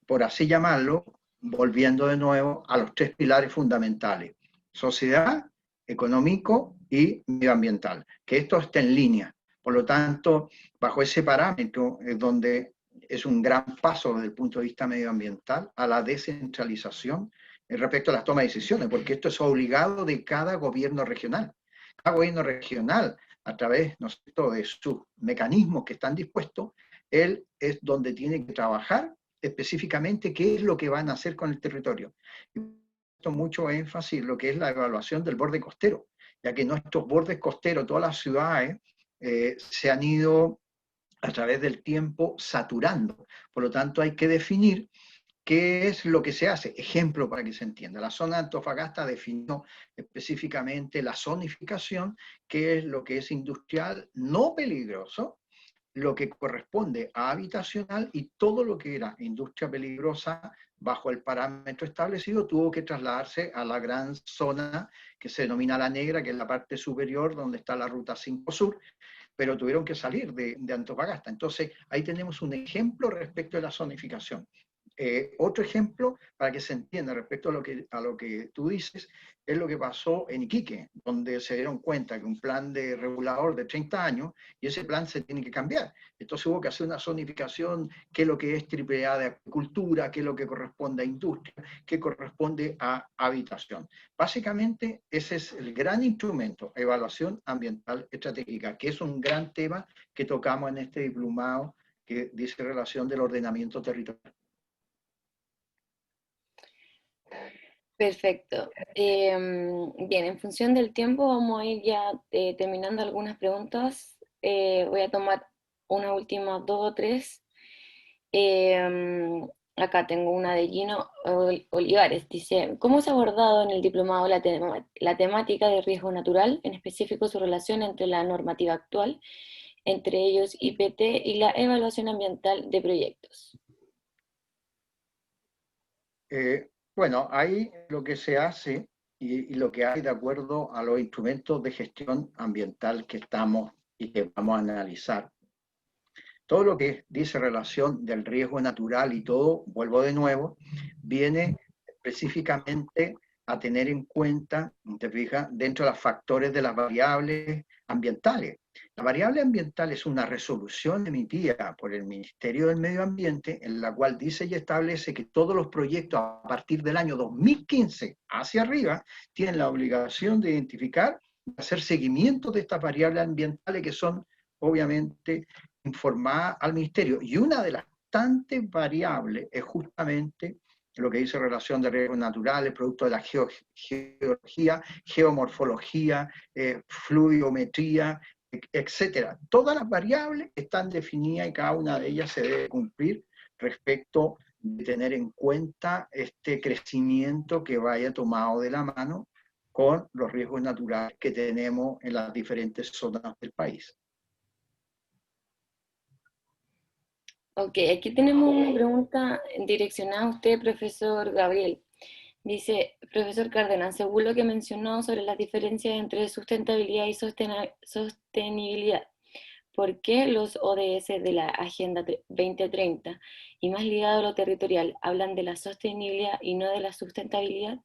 por así llamarlo, volviendo de nuevo a los 3 pilares fundamentales: sociedad, económico y medioambiental, que esto esté en línea. Por lo tanto, bajo ese parámetro es donde es un gran paso desde el punto de vista medioambiental a la descentralización respecto a las tomas de decisiones, porque esto es obligado de cada gobierno regional. Cada gobierno regional, a través, ¿no es cierto?, de sus mecanismos que están dispuestos, él es donde tiene que trabajar específicamente qué es lo que van a hacer con el territorio. Y esto mucho énfasis en lo que es la evaluación del borde costero, ya que nuestros bordes costeros, todas las ciudades, se han ido a través del tiempo saturando. Por lo tanto, hay que definir qué es lo que se hace. Ejemplo para que se entienda. La zona de Antofagasta definió específicamente la zonificación, que es lo que es industrial no peligroso, lo que corresponde a habitacional, y todo lo que era industria peligrosa bajo el parámetro establecido tuvo que trasladarse a la gran zona que se denomina La Negra, que es la parte superior donde está la Ruta 5 Sur, pero tuvieron que salir de Antofagasta. Entonces, ahí tenemos un ejemplo respecto de la zonificación. Otro ejemplo, para que se entienda respecto a lo que tú dices, es lo que pasó en Iquique, donde se dieron cuenta que un plan de regulador de 30 años, y ese plan se tiene que cambiar. Entonces hubo que hacer una zonificación, qué es lo que es AAA de agricultura, qué es lo que corresponde a industria, qué corresponde a habitación. Básicamente, ese es el gran instrumento, evaluación ambiental estratégica, que es un gran tema que tocamos en este diplomado que dice relación del ordenamiento territorial. Perfecto. Bien, en función del tiempo vamos a ir ya terminando algunas preguntas. Voy a tomar una última, dos o tres. Acá tengo una de Gino Olivares. Dice, ¿cómo se ha abordado en el diplomado la temática de riesgo natural, en específico su relación entre la normativa actual, entre ellos IPT, y la evaluación ambiental de proyectos? Bueno, ahí lo que se hace y lo que hay de acuerdo a los instrumentos de gestión ambiental que estamos y que vamos a analizar. Todo lo que dice relación del riesgo natural y todo, vuelvo de nuevo, viene específicamente a tener en cuenta, te fijas, dentro de los factores de las variables ambientales. La variable ambiental es una resolución emitida por el Ministerio del Medio Ambiente en la cual dice y establece que todos los proyectos a partir del año 2015 hacia arriba tienen la obligación de identificar y hacer seguimiento de estas variables ambientales que son obviamente informadas al Ministerio. Y una de las tantas variables es justamente lo que dice relación de riesgos naturales, producto de la geología, geomorfología, fluviometría, etcétera. Todas las variables están definidas y cada una de ellas se debe cumplir respecto de tener en cuenta este crecimiento que vaya tomado de la mano con los riesgos naturales que tenemos en las diferentes zonas del país. Ok, aquí tenemos una pregunta direccionada a usted, profesor Gabriel. Dice, profesor Cárdenas, según lo que mencionó sobre las diferencias entre sustentabilidad y sostenibilidad, ¿por qué los ODS de la Agenda 2030 y más ligado a lo territorial hablan de la sostenibilidad y no de la sustentabilidad?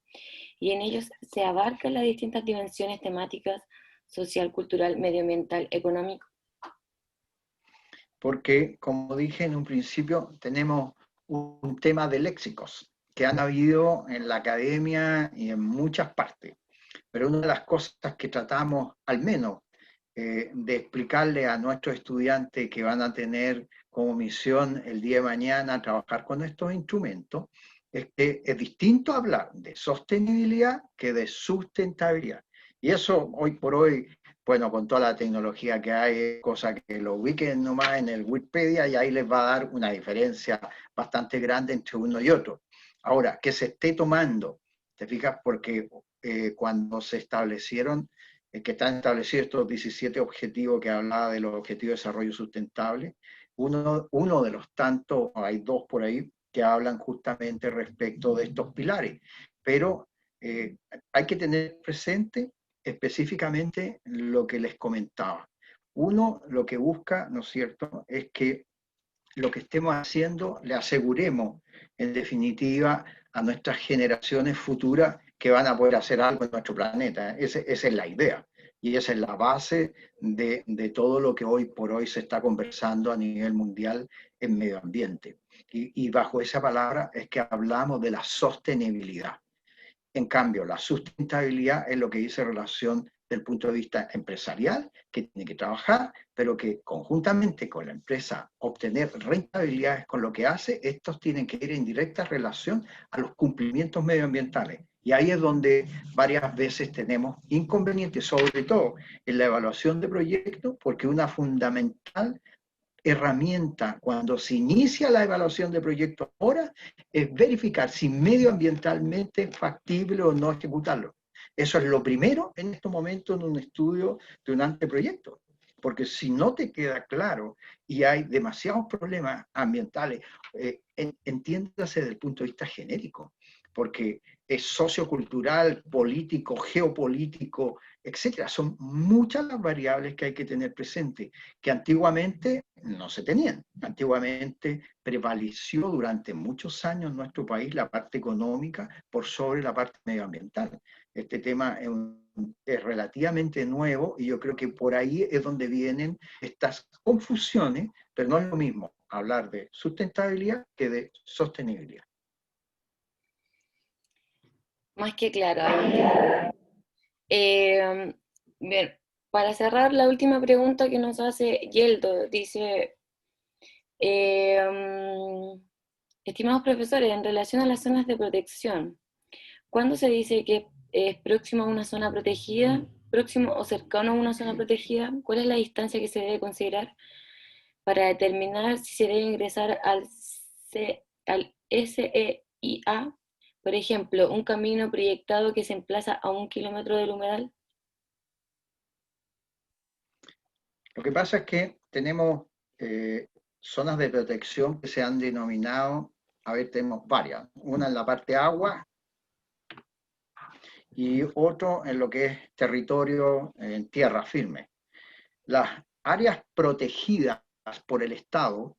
Y en ellos se abarcan las distintas dimensiones temáticas, social, cultural, medioambiental, económico. Porque, como dije en un principio, tenemos un tema de léxicos que han habido en la academia y en muchas partes. Pero una de las cosas que tratamos, al menos, de explicarle a nuestros estudiantes que van a tener como misión el día de mañana trabajar con estos instrumentos, es que es distinto hablar de sostenibilidad que de sustentabilidad. Y eso, hoy por hoy, bueno, con toda la tecnología que hay, cosa que lo ubiquen nomás en el Wikipedia y ahí les va a dar una diferencia bastante grande entre uno y otro. Ahora, que se esté tomando, ¿te fijas? Porque cuando se establecieron, que están establecidos estos 17 objetivos que hablaba de los objetivos de desarrollo sustentable, uno de los tantos, hay dos por ahí, que hablan justamente respecto de estos pilares. Pero hay que tener presente específicamente lo que les comentaba. Uno, lo que busca, ¿no es cierto?, es que lo que estemos haciendo le aseguremos, en definitiva, a nuestras generaciones futuras que van a poder hacer algo en nuestro planeta. Esa es la idea. Y esa es la base de todo lo que hoy por hoy se está conversando a nivel mundial en medio ambiente. Y bajo esa palabra es que hablamos de la sostenibilidad. En cambio, la sustentabilidad es lo que dice relación del punto de vista empresarial, que tiene que trabajar, pero que conjuntamente con la empresa obtener rentabilidades con lo que hace, estos tienen que ir en directa relación a los cumplimientos medioambientales. Y ahí es donde varias veces tenemos inconvenientes, sobre todo en la evaluación de proyectos, porque una fundamental herramienta cuando se inicia la evaluación de proyectos ahora es verificar si medioambientalmente es factible o no ejecutarlo. Eso es lo primero en estos momentos en un estudio de un anteproyecto. Porque si no te queda claro y hay demasiados problemas ambientales, entiéndase desde el punto de vista genérico, porque es sociocultural, político, geopolítico, etcétera. Son muchas las variables que hay que tener presente, que antiguamente no se tenían. Antiguamente prevaleció durante muchos años en nuestro país la parte económica por sobre la parte medioambiental. Este tema es relativamente nuevo y yo creo que por ahí es donde vienen estas confusiones, pero no es lo mismo hablar de sustentabilidad que de sostenibilidad. Más que claro. Bien, para cerrar la última pregunta que nos hace Yeldo, dice, estimados profesores, en relación a las zonas de protección, ¿cuándo se dice que es próximo a una zona protegida, próximo o cercano a una zona protegida? ¿Cuál es la distancia que se debe considerar para determinar si se debe ingresar al SEIA? Por ejemplo, un camino proyectado que se emplaza a 1 kilómetro del humedal. Lo que pasa es que tenemos zonas de protección que se han denominado, a ver, tenemos varias. Una en la parte agua y otro en lo que es territorio en tierra firme. Las áreas protegidas por el Estado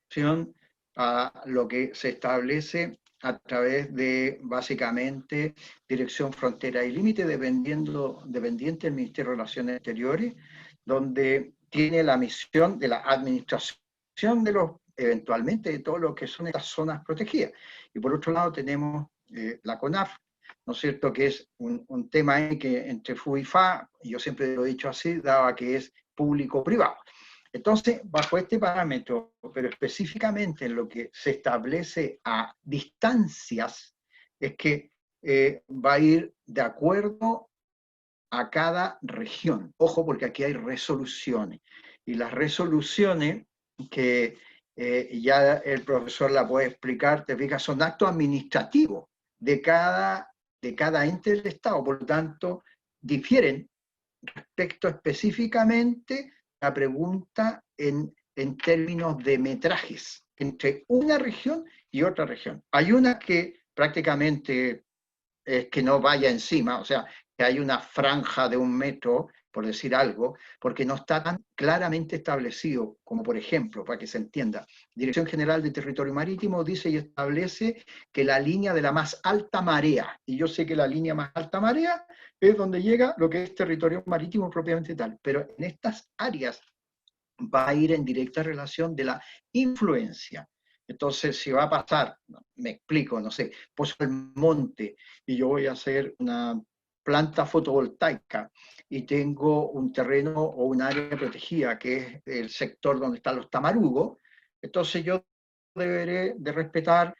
son a lo que se establece a través de, básicamente, Dirección Frontera y Límite, dependiente del Ministerio de Relaciones Exteriores, donde tiene la misión de la administración de eventualmente, de todo lo que son estas zonas protegidas. Y por otro lado tenemos la CONAF, ¿no es cierto?, que es un tema ahí que entre FU y FA, y yo siempre lo he dicho así, daba que es público-privado. Entonces, bajo este parámetro, pero específicamente en lo que se establece a distancias, es que va a ir de acuerdo a cada región. Ojo, porque aquí hay resoluciones. Y las resoluciones que ya el profesor la puede explicar, te fijas, son actos administrativos de cada ente del Estado. Por lo tanto, difieren respecto específicamente a la pregunta en términos de metrajes entre una región y otra región. Hay una que prácticamente es que no vaya encima, o sea, que hay una franja de 1 metro, por decir algo, porque no está tan claramente establecido, como por ejemplo, para que se entienda, Dirección General de Territorio Marítimo dice y establece que la línea de la más alta marea, y yo sé que la línea más alta marea es donde llega lo que es territorio marítimo propiamente tal, pero en estas áreas va a ir en directa relación de la influencia. Entonces, si va a pasar, me explico, no sé, Pozo del Monte, y yo voy a hacer una planta fotovoltaica, y tengo un terreno o un área protegida, que es el sector donde están los tamarugos, entonces yo deberé de respetar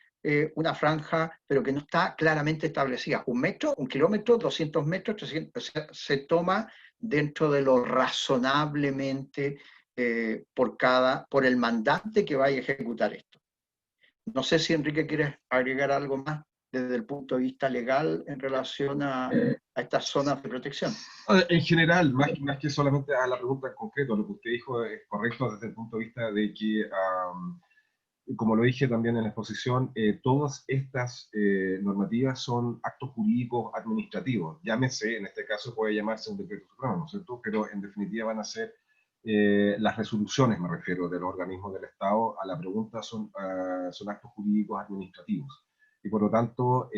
una franja, pero que no está claramente establecida. 1 metro, 1 kilómetro, 200 metros, 300, o sea, se toma dentro de lo razonablemente por el mandante que vaya a ejecutar esto. No sé si Enrique quieres agregar algo más desde el punto de vista legal en relación a estas zonas de protección. En general, más que solamente a la pregunta en concreto, lo que usted dijo es correcto desde el punto de vista de que, como lo dije también en la exposición, todas estas normativas son actos jurídicos administrativos. Llámese, en este caso puede llamarse un decreto supremo, ¿no es cierto? Pero en definitiva van a ser las resoluciones, me refiero, de los organismos del Estado a la pregunta son actos jurídicos administrativos. Y por lo tanto,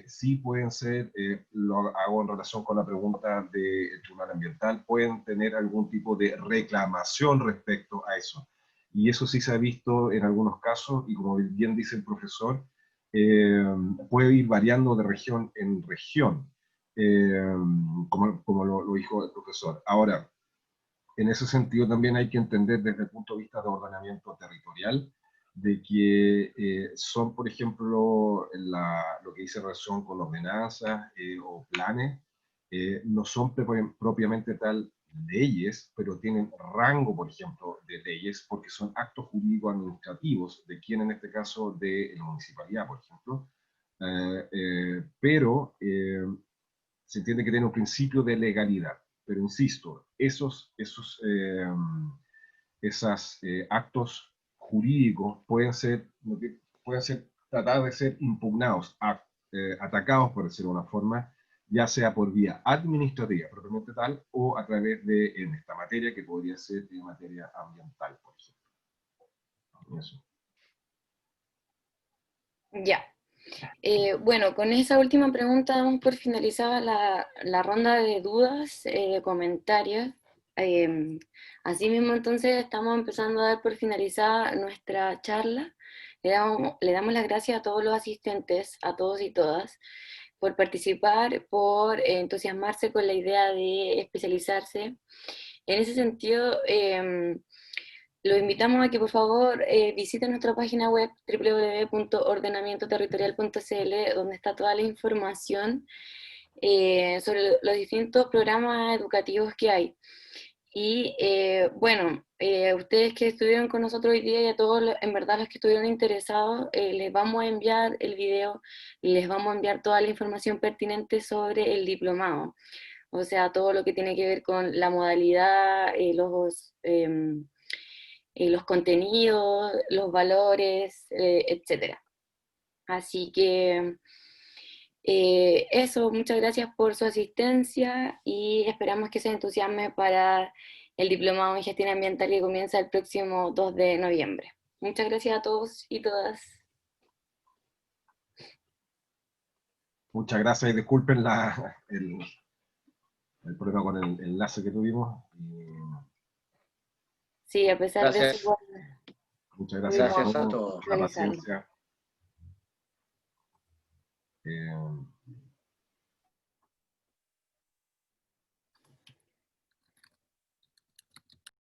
sí pueden ser, lo hago en relación con la pregunta del Tribunal Ambiental, pueden tener algún tipo de reclamación respecto a eso. Y eso sí se ha visto en algunos casos, y como bien dice el profesor, puede ir variando de región en región, como lo dijo el profesor. Ahora, en ese sentido también hay que entender desde el punto de vista de ordenamiento territorial, de que son, por ejemplo, lo que dice relación con ordenanzas o planes, no son propiamente tal leyes, pero tienen rango, por ejemplo, de leyes, porque son actos jurídicos administrativos, de quién en este caso, de la municipalidad, por ejemplo, pero se entiende que tiene un principio de legalidad. Pero insisto, esos actos jurídicos pueden ser tratados de ser impugnados, atacados, por decirlo de una forma, ya sea por vía administrativa propiamente tal, o a través de, en esta materia, que podría ser en materia ambiental, por ejemplo. Eso. Ya. Bueno, con esa última pregunta damos por finalizada la ronda de dudas, comentarios. Asimismo, entonces, estamos empezando a dar por finalizada nuestra charla. Le damos las gracias a todos los asistentes, a todos y todas, por participar, por entusiasmarse con la idea de especializarse. En ese sentido, los invitamos a que por favor visiten nuestra página web www.ordenamientoterritorial.cl, donde está toda la información sobre los distintos programas educativos que hay. Y bueno, ustedes que estuvieron con nosotros hoy día y a todos en verdad los que estuvieron interesados, les vamos a enviar el video y les vamos a enviar toda la información pertinente sobre el diplomado. O sea, todo lo que tiene que ver con la modalidad, los contenidos, los valores, etc. Así que eso, muchas gracias por su asistencia y esperamos que se entusiasme para el diplomado en gestión ambiental que comienza el próximo 2 de noviembre. Muchas gracias a todos y todas. Muchas gracias y disculpen el problema con el enlace que tuvimos. Sí, a pesar de Gracias. eso, Muchas gracias Gracias a por todos. la realizarlo. paciencia.